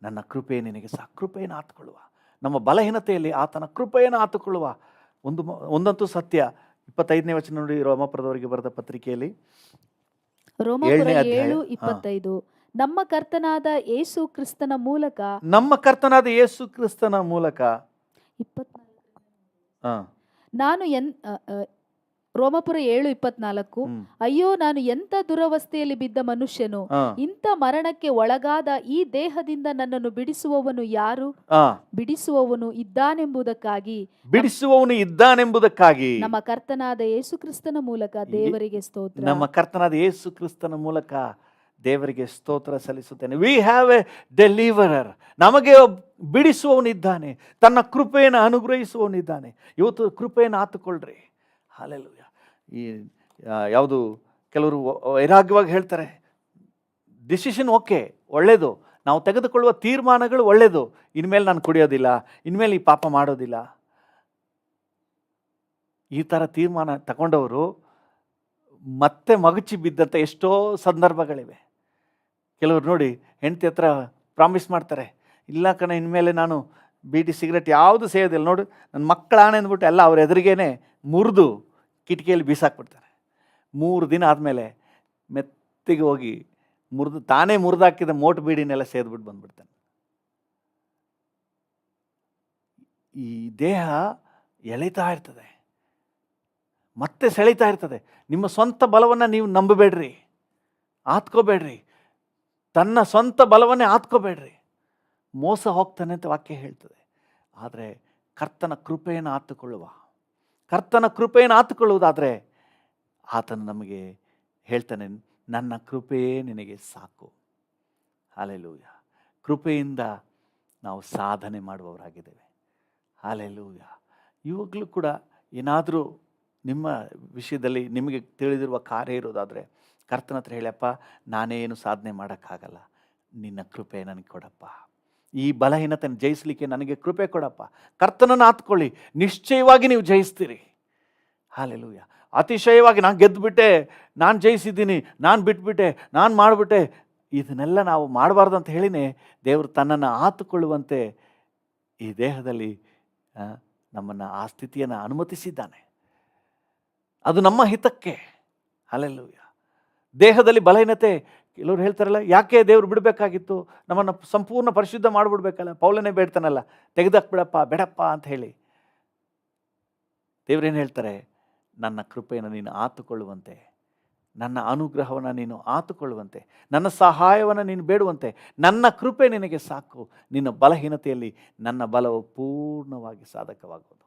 ನನ್ನ ಕೃಪೆ ನಿನಗೆ ಕೃಪೆಯನ್ನು ಆತುಕೊಳ್ಳುವ, ನಮ್ಮ ಬಲಹೀನತೆಯಲ್ಲಿ ಆತನ ಕೃಪೆಯನ್ನು ಆತುಕೊಳ್ಳುವ. ಒಂದಂತೂ ಸತ್ಯ. 25ನೇ ವಚನ ನೋಡಿ, ರೋಮಾಪುರದವರಿಗೆ ಬರೆದ ಪತ್ರಿಕೆಯಲ್ಲಿ ರೋಮಾಪುರ 7:25. ನಮ್ಮ ಕರ್ತನಾದ ಯೇಸು ಕ್ರಿಸ್ತನ ಮೂಲಕ ನಾನು ರೋಮಾಪುರ 7:24. ಅಯ್ಯೋ ನಾನು ಎಂಥ ದುರವಸ್ಥೆಯಲ್ಲಿ ಬಿದ್ದ ಮನುಷ್ಯನು. ಇಂಥ ಮರಣಕ್ಕೆ ಒಳಗಾದ ಈ ದೇಹದಿಂದ ನನ್ನನ್ನು ಬಿಡಿಸುವವನು ಯಾರು? ಬಿಡಿಸುವವನು ಇದ್ದಾನೆಂಬುದಕ್ಕಾಗಿ ನಮ್ಮ ಕರ್ತನಾದ ಯೇಸು ಕ್ರಿಸ್ತನ ಮೂಲಕ ದೇವರಿಗೆ ಸ್ತೋತ್ರ. ನಮ್ಮ ಕರ್ತನಾದ ಯೇಸು ಕ್ರಿಸ್ತನ ಮೂಲಕ ದೇವರಿಗೆ ಸ್ತೋತ್ರ ಸಲ್ಲಿಸುತ್ತೇನೆ. We have a deliverer. ನಮಗೆ ಬಿಡಿಸುವವನಿದ್ದಾನೆ, ತನ್ನ ಕೃಪೆಯನ್ನು ಅನುಗ್ರಹಿಸುವವನಿದ್ದಾನೆ. ಇವತ್ತು ಕೃಪೆಯನ್ನು ಆತುಕೊಳ್ಳ್ರಿ. ಹಲ್ಲೆಲೂಯ. ಈ ಯಾವುದು ಕೆಲವರು ವೈರಾಗ್ಯವಾಗಿ ಹೇಳ್ತಾರೆ, ಡಿಸಿಷನ್ ಓಕೆ, ಒಳ್ಳೆಯದು, ನಾವು ತೆಗೆದುಕೊಳ್ಳುವ ತೀರ್ಮಾನಗಳು ಒಳ್ಳೆಯದು, ಇನ್ಮೇಲೆ ನಾನು ಕುಡಿಯೋದಿಲ್ಲ, ಇನ್ಮೇಲೆ ಈ ಪಾಪ ಮಾಡೋದಿಲ್ಲ. ಈ ಥರ ತೀರ್ಮಾನ ತಗೊಂಡವರು ಮತ್ತೆ ಮಗುಚಿ ಬಿದ್ದಂಥ ಎಷ್ಟೋ ಸಂದರ್ಭಗಳಿವೆ. ಕೆಲವರು ನೋಡಿ, ಹೆಂಡತಿ ಹತ್ರ ಪ್ರಾಮಿಸ್ ಮಾಡ್ತಾರೆ, ಇಲ್ಲ ಕಣ ಇನ್ಮೇಲೆ ನಾನು ಬೀಡಿ ಸಿಗರೆಟ್ ಯಾವುದು ಸೇಯೋದಿಲ್ಲ, ನೋಡು ನನ್ನ ಮಕ್ಕಳ ಆಣೆ ಅಂದ್ಬಿಟ್ಟು ಎಲ್ಲ ಅವ್ರ ಎದುರಿಗೇನೆ ಮುರಿದು ಕಿಟಕಿಯಲ್ಲಿ ಬೀಸಾಕ್ಬಿಡ್ತಾರೆ. 3 ದಿನ ಆದಮೇಲೆ ಮೆತ್ತಿಗೆ ಹೋಗಿ ತಾನೇ ಮುರಿದಾಕಿದ ಮೋಟು ಬೀಡಿನೆಲ್ಲ ಸೇದ್ಬಿಟ್ಟು ಬಂದ್ಬಿಡ್ತಾನೆ. ಈ ದೇಹ ಎಳಿತಾ ಇರ್ತದೆ, ಮತ್ತೆ ಸೆಳೀತಾ ಇರ್ತದೆ. ನಿಮ್ಮ ಸ್ವಂತ ಬಲವನ್ನು ನೀವು ನಂಬಬೇಡ್ರಿ, ಆತ್ಕೋಬೇಡ್ರಿ. ತನ್ನ ಸ್ವಂತ ಬಲವನ್ನೇ ಆತ್ಕೋಬೇಡ್ರಿ, ಮೋಸ ಹೋಗ್ತಾನೆ ಅಂತ ವಾಕ್ಯ ಹೇಳ್ತದೆ. ಆದರೆ ಕರ್ತನ ಕೃಪೆಯನ್ನು ಆತುಕೊಳ್ಳುವುದಾದರೆ ಆತನು ನಮಗೆ ಹೇಳ್ತಾನೆ, ನನ್ನ ಕೃಪೆಯೇ ನಿನಗೆ ಸಾಕು. ಹಲ್ಲೆಲೂಯ. ಕೃಪೆಯಿಂದ ನಾವು ಸಾಧನೆ ಮಾಡುವವರಾಗಿದ್ದೇವೆ. ಹಲ್ಲೆಲೂಯಾ. ಇವಾಗಲೂ ಕೂಡ ಏನಾದರೂ ನಿಮ್ಮ ವಿಷಯದಲ್ಲಿ ನಿಮಗೆ ತಿಳಿದಿರುವ ಕಾರ್ಯ ಇರೋದಾದರೆ ಕರ್ತನ ಹತ್ರ ಹೇಳಪ್ಪ, ನಾನೇನು ಸಾಧನೆ ಮಾಡೋಕ್ಕಾಗಲ್ಲ, ನಿನ್ನ ಕೃಪೆ ನನಗೆ ಕೊಡಪ್ಪ. ಈ ಬಲಹೀನತೆಯನ್ನು ಜಯಿಸಲಿಕ್ಕೆ ನನಗೆ ಕೃಪೆ ಕೊಡಪ್ಪ. ಕರ್ತನನ್ನು ಆತ್ಕೊಳ್ಳಿ, ನಿಶ್ಚಯವಾಗಿ ನೀವು ಜಯಿಸ್ತೀರಿ. ಹಲ್ಲೆಲೂಯಾ. ಅತಿಶಯವಾಗಿ ನಾನು ಗೆದ್ದುಬಿಟ್ಟೆ, ನಾನು ಜಯಿಸಿದ್ದೀನಿ, ನಾನು ಬಿಟ್ಬಿಟ್ಟೆ, ನಾನು ಮಾಡಿಬಿಟ್ಟೆ, ಇದನ್ನೆಲ್ಲ ನಾವು ಮಾಡಬಾರ್ದು ಅಂತ ಹೇಳಿನೇ ದೇವರು ತನ್ನನ್ನು ಆತುಕೊಳ್ಳುವಂತೆ ಈ ದೇಹದಲ್ಲಿ ನಮ್ಮನ್ನು ಆ ಸ್ಥಿತಿಯನ್ನು ಅನುಮತಿಸಿದ್ದಾನೆ. ಅದು ನಮ್ಮ ಹಿತಕ್ಕೆ. ಹಲ್ಲೆಲೂಯಾ. ದೇಹದಲ್ಲಿ ಬಲಹೀನತೆ, ಕೆಲವರು ಹೇಳ್ತಾರಲ್ಲ, ಯಾಕೆ ದೇವರು ಬಿಡಬೇಕಾಗಿತ್ತು, ನಮ್ಮನ್ನು ಸಂಪೂರ್ಣ ಪರಿಶುದ್ಧ ಮಾಡಿಬಿಡ್ಬೇಕಲ್ಲ, ಪೌಲನೇ ಬೇಡ್ತಾನಲ್ಲ, ತೆಗೆದಾಕ್ಬಿಡಪ್ಪ, ಬೇಡಪ್ಪ ಅಂತ ಹೇಳಿ. ದೇವರೇನು ಹೇಳ್ತಾರೆ, ನನ್ನ ಕೃಪೆಯನ್ನು ನೀನು ಆತುಕೊಳ್ಳುವಂತೆ, ನನ್ನ ಅನುಗ್ರಹವನ್ನು ನೀನು ಆತುಕೊಳ್ಳುವಂತೆ, ನನ್ನ ಸಹಾಯವನ್ನು ನೀನು ಬೇಡುವಂತೆ, ನನ್ನ ಕೃಪೆ ನಿನಗೆ ಸಾಕು. ನಿನ್ನ ಬಲಹೀನತೆಯಲ್ಲಿ ನನ್ನ ಬಲವು ಪೂರ್ಣವಾಗಿ ಸಾಧಕವಾಗುವುದು.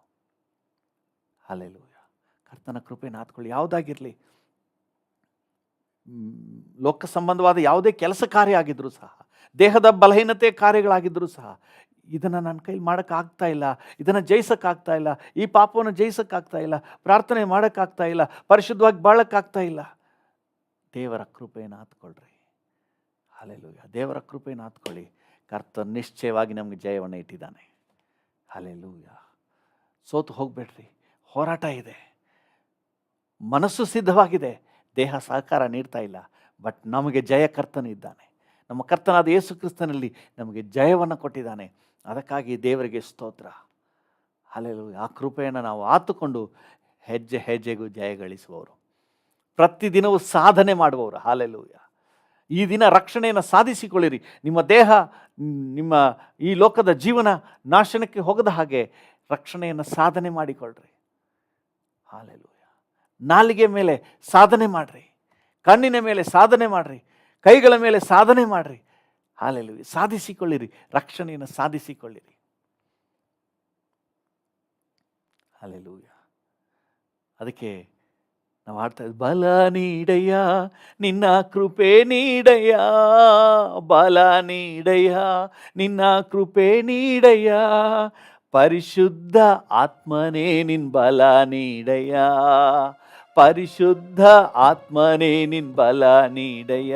ಹಲ್ಲೆಲೂಯಾ. ಕರ್ತನ ಕೃಪೆಯನ್ನು ಆತುಕೊಳ್ಳಿ. ಯಾವುದಾಗಿರಲಿ, ಲೋಕ ಸಂಬಂಧವಾದ ಯಾವುದೇ ಕೆಲಸ ಕಾರ್ಯ ಆಗಿದ್ರೂ ಸಹ, ದೇಹದ ಬಲಹೀನತೆ ಕಾರ್ಯಗಳಾಗಿದ್ದರೂ ಸಹ, ಇದನ್ನು ನನ್ನ ಕೈಲಿ ಮಾಡೋಕ್ಕಾಗ್ತಾ ಇಲ್ಲ, ಇದನ್ನು ಜಯಿಸೋಕ್ಕಾಗ್ತಾ ಇಲ್ಲ, ಈ ಪಾಪವನ್ನು ಜಯಿಸೋಕ್ಕಾಗ್ತಾ ಇಲ್ಲ, ಪ್ರಾರ್ಥನೆ ಮಾಡೋಕ್ಕಾಗ್ತಾ ಇಲ್ಲ, ಪರಿಶುದ್ಧವಾಗಿ ಬಾಳೋಕ್ಕಾಗ್ತಾ ಇಲ್ಲ, ದೇವರ ಕೃಪೆಯನ್ನು ಆತ್ಕೊಳ್ರಿ. ಹಲ್ಲೆಲೂಯಾ. ದೇವರ ಕೃಪೆಯನ್ನು ಆತ್ಕೊಳ್ಳಿ. ಕರ್ತನ ನಿಶ್ಚಯವಾಗಿ ನಮಗೆ ಜಯವನ್ನು ಇಟ್ಟಿದ್ದಾನೆ. ಹಲ್ಲೆಲೂಯಾ. ಸೋತು ಹೋಗಬೇಡ್ರಿ. ಹೋರಾಟ ಇದೆ, ಮನಸ್ಸು ಸಿದ್ಧವಾಗಿದೆ, ದೇಹ ಸಹಕಾರ ನೀಡ್ತಾ ಇಲ್ಲ, ಬಟ್ ನಮಗೆ ಜಯ ಕರ್ತನ ಇದ್ದಾನೆ. ನಮ್ಮ ಕರ್ತನಾದ ಯೇಸು ಕ್ರಿಸ್ತನಲ್ಲಿ ನಮಗೆ ಜಯವನ್ನು ಕೊಟ್ಟಿದ್ದಾನೆ. ಅದಕ್ಕಾಗಿ ದೇವರಿಗೆ ಸ್ತೋತ್ರ. ಹಲ್ಲೆಲೂಯಾ. ಆ ಕೃಪೆಯನ್ನು ನಾವು ಆತುಕೊಂಡು ಹೆಜ್ಜೆ ಹೆಜ್ಜೆಗೂ ಜಯ ಗಳಿಸುವವರು, ಪ್ರತಿದಿನವೂ ಸಾಧನೆ ಮಾಡುವವರು. ಹಲ್ಲೆಲೂಯಾ. ಈ ದಿನ ರಕ್ಷಣೆಯನ್ನು ಸಾಧಿಸಿಕೊಳ್ಳಿರಿ. ನಿಮ್ಮ ದೇಹ, ನಿಮ್ಮ ಈ ಲೋಕದ ಜೀವನ ನಾಶನಕ್ಕೆ ಹೋಗದ ಹಾಗೆ ರಕ್ಷಣೆಯನ್ನು ಸಾಧನೆ ಮಾಡಿಕೊಳ್ಳ್ರಿ. ಹಲ್ಲೆಲೂಯಾ. ನಾಲಿಗೆ ಮೇಲೆ ಸಾಧನೆ ಮಾಡ್ರಿ, ಕಣ್ಣಿನ ಮೇಲೆ ಸಾಧನೆ ಮಾಡ್ರಿ, ಕೈಗಳ ಮೇಲೆ ಸಾಧನೆ ಮಾಡ್ರಿ. ಹಲ್ಲೆಲೂಯಾ. ಸಾಧಿಸಿಕೊಳ್ಳಿರಿ, ರಕ್ಷಣೆಯನ್ನು ಸಾಧಿಸಿಕೊಳ್ಳಿರಿ. ಹಲ್ಲೆಲೂಯಾ. ಅದಕ್ಕೆ ನಾವು ಹಾಡ್ತಾ ಇದ್ವಿ, ಬಲ ನೀಡಯ್ಯ ನಿನ್ನ ಕೃಪೆ ನೀಡಯ್ಯ, ಬಲ ನೀಡಯ್ಯ ನಿನ್ನ ಕೃಪೆ ನೀಡಯ್ಯ, ಪರಿಶುದ್ಧ ಆತ್ಮನೇ ನಿನ್ ಬಲ ನೀಡಯ್ಯ, ಪರಿಶುದ್ಧ ಆತ್ಮನೇ ನಿನ್ ಬಲ ನೀಡಯ್ಯ,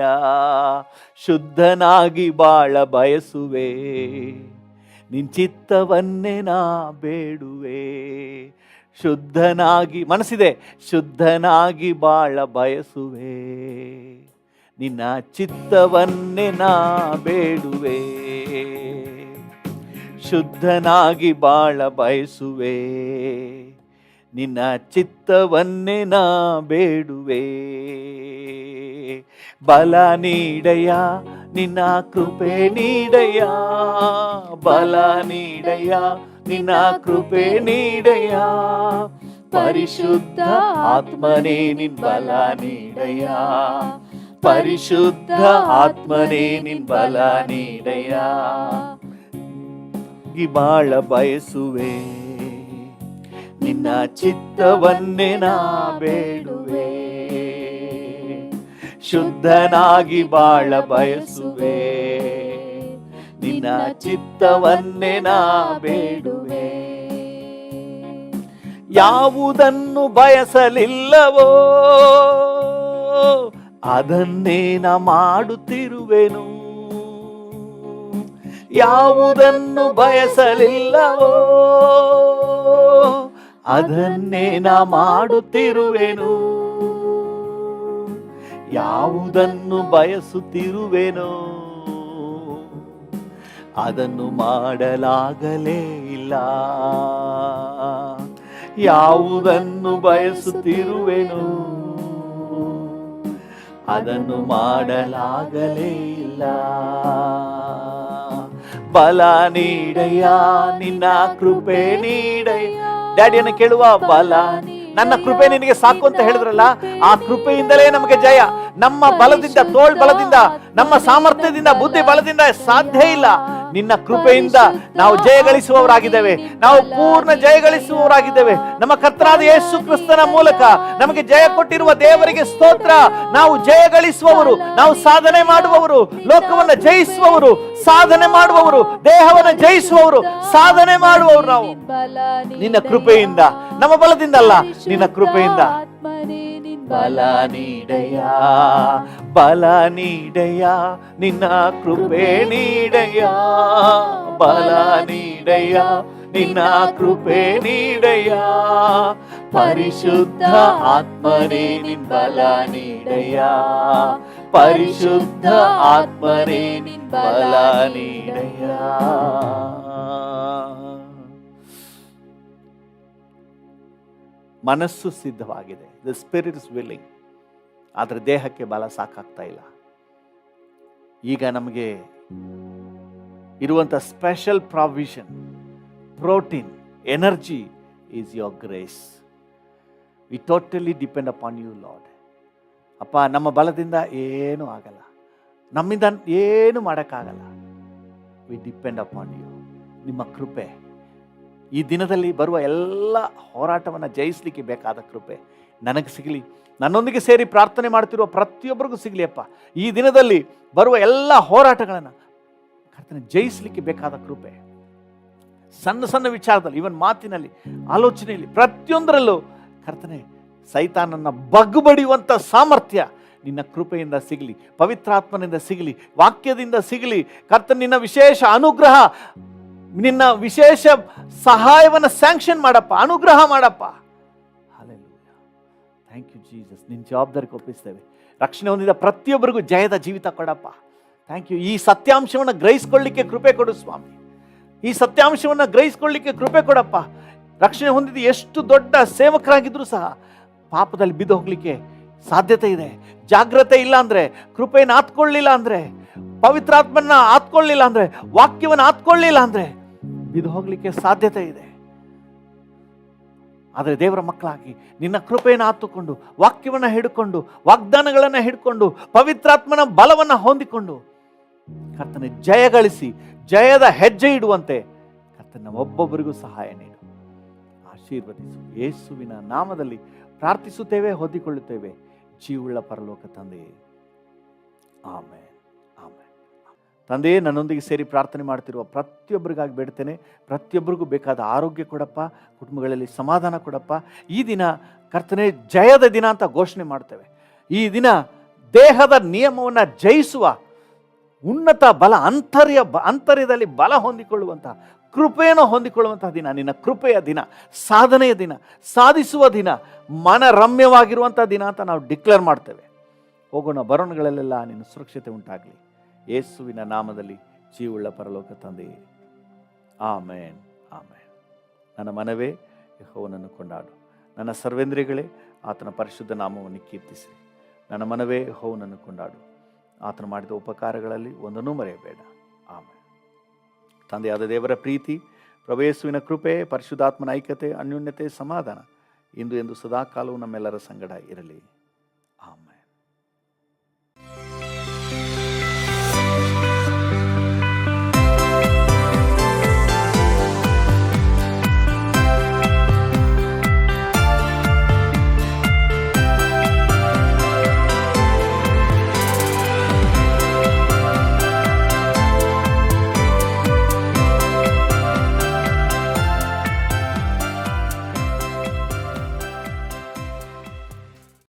ಶುದ್ಧನಾಗಿ ಬಾಳ ಬಯಸುವೆ, ನಿನ್ ಚಿತ್ತವನ್ನೇ ನಾ ಬೇಡುವೆ, ಶುದ್ಧನಾಗಿ, ಮನಸ್ಸಿದೆ, ಶುದ್ಧನಾಗಿ ಬಾಳ ಬಯಸುವೆ, ನಿನ್ನ ಚಿತ್ತವನ್ನೇ ನಾ ಬೇಡುವೆ, ಶುದ್ಧನಾಗಿ ಬಾಳ ಬಯಸುವೆ, ನಿನ್ನ ಚಿತ್ತವನ್ನೇ ನಾ ಬೇಡುವೆ, ಬಲ ನೀಡಯ್ಯ ನಿನ್ನ ಕೃಪೆ ನೀಡಯ್ಯ, ಬಲ ನೀಡಯ್ಯ ನಿನ್ನ ಕೃಪೆ ನೀಡಯ್ಯ, ಪರಿಶುದ್ಧ ಆತ್ಮನೇ ನಿನ್ ಬಲ ನೀಡಯ್ಯ, ಪರಿಶುದ್ಧ ಆತ್ಮನೇ ನಿನ್ ಬಲ ನೀಡಯ್ಯ, ಬಾಳ ಬಯಸುವೆ, ನಿನ್ನ ಚಿತ್ತವನ್ನೇ ನಾ ಬೇಡುವೆ, ಶುದ್ಧನಾಗಿ ಬಾಳ ಬಯಸುವೆ, ನಿನ್ನ ಚಿತ್ತವನ್ನೇ ನಾ ಬೇಡುವೆ, ಯಾವುದನ್ನು ಬಯಸಲಿಲ್ಲವೋ ಅದನ್ನೇ ನಾ ಮಾಡುತ್ತಿರುವೆನು, ಯಾವುದನ್ನು ಬಯಸಲಿಲ್ಲವೋ ಅದನ್ನೇ ನಾ ಮಾಡುತ್ತಿರುವೆನು, ಯಾವುದನ್ನು ಬಯಸುತ್ತಿರುವೆನೋ ಅದನ್ನು ಮಾಡಲಾಗಲೇ ಇಲ್ಲ, ಯಾವುದನ್ನು ಬಯಸುತ್ತಿರುವೆನೋ ಅದನ್ನು ಮಾಡಲಾಗಲೇ ಇಲ್ಲ, ಬಲ ನೀಡಯ್ಯ ನಿನ್ನ ಕೃಪೆ ನೀಡಯ್ಯ. ಡ್ಯಾಡಿಯನ್ನು ಕೇಳುವ, ಬಲ, ನನ್ನ ಕೃಪೆ ನಿನಗೆ ಸಾಕು ಅಂತ ಹೇಳಿದ್ರಲ್ಲ, ಆ ಕೃಪೆಯಿಂದಲೇ ನಮಗೆ ಜಯ. ನಮ್ಮ ಬಲದಿಂದ, ತೋಳ್ ಬಲದಿಂದ, ನಮ್ಮ ಸಾಮರ್ಥ್ಯದಿಂದ, ಬುದ್ಧಿ ಬಲದಿಂದ ಸಾಧ್ಯ ಇಲ್ಲ. ನಿನ್ನ ಕೃಪೆಯಿಂದ ನಾವು ಜಯಗಳಿಸುವವರಾಗಿದ್ದೇವೆ. ನಾವು ಪೂರ್ಣ ಜಯಗಳಿಸುವವರಾಗಿದ್ದೇವೆ. ನಮ್ಮ ಕರ್ತನಾದ ಯೇಸು ಕ್ರಿಸ್ತನ ಮೂಲಕ ನಮಗೆ ಜಯ ಕೊಟ್ಟಿರುವ ದೇವರಿಗೆ ಸ್ತೋತ್ರ. ನಾವು ಜಯಗಳಿಸುವವರು, ನಾವು ಸಾಧನೆ ಮಾಡುವವರು, ಲೋಕವನ್ನು ಜಯಿಸುವವರು, ಸಾಧನೆ ಮಾಡುವವರು, ದೇಹವನ್ನು ಜಯಿಸುವವರು, ಸಾಧನೆ ಮಾಡುವವರು. ನಾವು ನಿನ್ನ ಕೃಪೆಯಿಂದ, ನಮ್ಮ ಬಲದಿಂದ ಅಲ್ಲ, ನಿನ್ನ ಕೃಪೆಯಿಂದ. ಬಲ ನೀಡಯ್ಯ, ಬಲ ನೀಡಯ್ಯ, ನಿನ್ನ ಕೃಪೆ ನೀಡಯ್ಯ, ಬಲ ನೀಡಯ್ಯ, ನಿನ್ನ ಕೃಪೆ ನೀಡಯ್ಯ, ಪರಿಶುದ್ಧ ಆತ್ಮನೇ ನಿನ್ ಬಲ ನೀಡಯ್ಯ, ಪರಿಶುದ್ಧ ಆತ್ಮನೇ ನಿನ್ ಬಲ ನೀಡಯ್ಯ. ಮನಸ್ಸು ಸಿದ್ಧವಾಗಿದೆ, ದ ಸ್ಪಿರಿಟ್ ಇಸ್ ವಿಲ್ಲಿಂಗ್, ಆದರೆ ದೇಹಕ್ಕೆ ಬಲ ಸಾಕಾಗ್ತಾ ಇಲ್ಲ. ಈಗ ನಮಗೆ ಇರುವಂಥ special provision, protein, energy is your grace. We totally depend upon you Lord. ಅಪ್ಪ, ನಮ್ಮ ಬಲದಿಂದ ಏನೂ ಆಗಲ್ಲ, ನಮ್ಮಿಂದ ಏನು ಮಾಡೋಕ್ಕಾಗಲ್ಲ. We depend upon you. ನಿಮ್ಮ ಕೃಪೆ ಈ ದಿನದಲ್ಲಿ ಬರುವ ಎಲ್ಲ ಹೋರಾಟವನ್ನು ಜಯಿಸಲಿಕ್ಕೆ ಬೇಕಾದ ಕೃಪೆ ನನಗೆ ಸಿಗಲಿ, ನನ್ನೊಂದಿಗೆ ಸೇರಿ ಪ್ರಾರ್ಥನೆ ಮಾಡ್ತಿರುವ ಪ್ರತಿಯೊಬ್ಬರಿಗೂ ಸಿಗಲಿ ಅಪ್ಪ. ಈ ದಿನದಲ್ಲಿ ಬರುವ ಎಲ್ಲ ಹೋರಾಟಗಳನ್ನು ಕರ್ತನೆ ಜಯಿಸಲಿಕ್ಕೆ ಬೇಕಾದ ಕೃಪೆ, ಸಣ್ಣ ಸಣ್ಣ ವಿಚಾರದಲ್ಲಿ, ಇವನ್ ಮಾತಿನಲ್ಲಿ, ಆಲೋಚನೆಯಲ್ಲಿ, ಪ್ರತಿಯೊಂದರಲ್ಲೂ ಕರ್ತನೆ ಸೈತಾನನ್ನ ಬಗ್ಗು ಬಡಿಯುವಂಥ ಸಾಮರ್ಥ್ಯ ನಿನ್ನ ಕೃಪೆಯಿಂದ ಸಿಗಲಿ, ಪವಿತ್ರಾತ್ಮನಿಂದ ಸಿಗಲಿ, ವಾಕ್ಯದಿಂದ ಸಿಗಲಿ. ಕರ್ತನೆ ನಿನ್ನ ವಿಶೇಷ ಅನುಗ್ರಹ, ನಿನ್ನ ವಿಶೇಷ ಸಹಾಯವನ್ನು ಸ್ಯಾಂಕ್ಷನ್ ಮಾಡಪ್ಪ, ಅನುಗ್ರಹ ಮಾಡಪ್ಪ. Hallelujah, thank you Jesus. ನಿನ್ನ ಜವಾಬ್ದಾರಿಗೆ ಒಪ್ಪಿಸ್ತೇವೆ. ರಕ್ಷಣೆ ಹೊಂದಿದ ಪ್ರತಿಯೊಬ್ಬರಿಗೂ ಜಯದ ಜೀವಿತ ಕೊಡಪ್ಪ. Thank you. ಈ ಸತ್ಯಾಂಶವನ್ನು ಗ್ರಹಿಸ್ಕೊಳ್ಳಿಕ್ಕೆ ಕೃಪೆ ಕೊಡು ಸ್ವಾಮಿ. ಈ ಸತ್ಯಾಂಶವನ್ನು ಗ್ರಹಿಸ್ಕೊಳ್ಳಿಕ್ಕೆ ಕೃಪೆ ಕೊಡಪ್ಪ. ರಕ್ಷಣೆ ಹೊಂದಿದ ಎಷ್ಟು ದೊಡ್ಡ ಸೇವಕರಾಗಿದ್ರೂ ಸಹ ಪಾಪದಲ್ಲಿ ಬಿದ್ದು ಹೋಗ್ಲಿಕ್ಕೆ ಸಾಧ್ಯತೆ ಇದೆ. ಜಾಗ್ರತೆ ಇಲ್ಲ ಅಂದ್ರೆ, ಕೃಪೆಯನ್ನು ಆತ್ಕೊಳ್ಳಿಲ್ಲ ಅಂದ್ರೆ, ಪವಿತ್ರಾತ್ಮನ ಆತ್ಕೊಳ್ಳಿಲ್ಲ ಅಂದ್ರೆ, ವಾಕ್ಯವನ್ನು ಆತ್ಕೊಳ್ಳಿಲ್ಲ ಅಂದ್ರೆ ಬಿದ್ದು ಹೋಗ್ಲಿಕ್ಕೆ ಸಾಧ್ಯತೆ ಇದೆ. ಆದರೆ ದೇವರ ಮಕ್ಕಳಾಗಿ ನಿನ್ನ ಕೃಪೆಯನ್ನು ಆತುಕೊಂಡು, ವಾಕ್ಯವನ್ನು ಹಿಡ್ಕೊಂಡು, ವಾಗ್ದಾನಗಳನ್ನು ಹಿಡ್ಕೊಂಡು, ಪವಿತ್ರಾತ್ಮನ ಬಲವನ್ನು ಹೊಂದಿಕೊಂಡು ಕರ್ತನೆ ಜಯಗಳಿಸಿ ಜಯದ ಹೆಜ್ಜೆ ಇಡುವಂತೆ ಕರ್ತನ ಒಬ್ಬೊಬ್ಬರಿಗೂ ಸಹಾಯ ನೀಡು, ಆಶೀರ್ವದಿಸು. ಯೇಸುವಿನ ನಾಮದಲ್ಲಿ ಪ್ರಾರ್ಥಿಸುತ್ತೇವೆ, ಹೊಂದಿಕೊಳ್ಳುತ್ತೇವೆ, ಜೀವುಳ್ಳ ಪರಲೋಕ ತಂದೆಯೇ, ಆಮೆನ್. ತಂದೆಯೇ, ನನ್ನೊಂದಿಗೆ ಸೇರಿ ಪ್ರಾರ್ಥನೆ ಮಾಡ್ತಿರುವ ಪ್ರತಿಯೊಬ್ಬರಿಗಾಗಿ ಬೇಡ್ತೇನೆ. ಪ್ರತಿಯೊಬ್ಬರಿಗೂ ಬೇಕಾದ ಆರೋಗ್ಯ ಕೊಡಪ್ಪ, ಕುಟುಂಬಗಳಲ್ಲಿ ಸಮಾಧಾನ ಕೊಡಪ್ಪ. ಈ ದಿನ ಕರ್ತನೆ ಜಯದ ದಿನ ಅಂತ ಘೋಷಣೆ ಮಾಡ್ತೇವೆ. ಈ ದಿನ ದೇಹದ ನಿಯಮವನ್ನು ಜಯಿಸುವ ಉನ್ನತ ಬಲ, ಅಂತರ್ಯದಲ್ಲಿ ಬಲ ಹೊಂದಿಕೊಳ್ಳುವಂಥ, ಕೃಪೆಯನ್ನು ಹೊಂದಿಕೊಳ್ಳುವಂತಹ ದಿನ, ನಿನ್ನ ಕೃಪೆಯ ದಿನ, ಸಾಧನೆಯ ದಿನ, ಸಾಧಿಸುವ ದಿನ, ಮನರಮ್ಯವಾಗಿರುವಂಥ ದಿನ ಅಂತ ನಾವು ಡಿಕ್ಲೇರ್ ಮಾಡ್ತೇವೆ. ಹೋಗೋಣ, ಬರೋಣಗಳಲ್ಲೆಲ್ಲ ನಿನ್ನ ಸುರಕ್ಷತೆ ಉಂಟಾಗಲಿ. ಯೇಸುವಿನ ನಾಮದಲ್ಲಿ ಜೀವುಳ್ಳ ಪರಲೋಕ ತಂದೆಯೇ, ಆಮೇನ್, ಆಮೇನ್. ನನ್ನ ಮನವೇ ಯೆಹೋವನನ್ನು ಕೊಂಡಾಡು, ನನ್ನ ಸರ್ವೇಂದ್ರಿಯಗಳೇ ಆತನ ಪರಿಶುದ್ಧ ನಾಮವನ್ನು ಕೀರ್ತಿಸಿ. ನನ್ನ ಮನವೇ ಯೆಹೋವನನ್ನು ಕೊಂಡಾಡು, ಆತನು ಮಾಡಿದ ಉಪಕಾರಗಳಲ್ಲಿ ಒಂದನ್ನೂ ಮರೆಯಬೇಡ. ಆಮೇನ್. ತಂದೆಯಾದ ದೇವರ ಪ್ರೀತಿ, ಪ್ರಭು ಯೇಸುವಿನ ಕೃಪೆ, ಪರಿಶುದ್ಧಾತ್ಮನ ಐಕ್ಯತೆ, ಅನ್ಯೋನ್ಯತೆ, ಸಮಾಧಾನ ಇಂದು ಎಂದು ಸದಾಕಾಲವೂ ನಮ್ಮೆಲ್ಲರ ಸಂಗಡ ಇರಲಿ.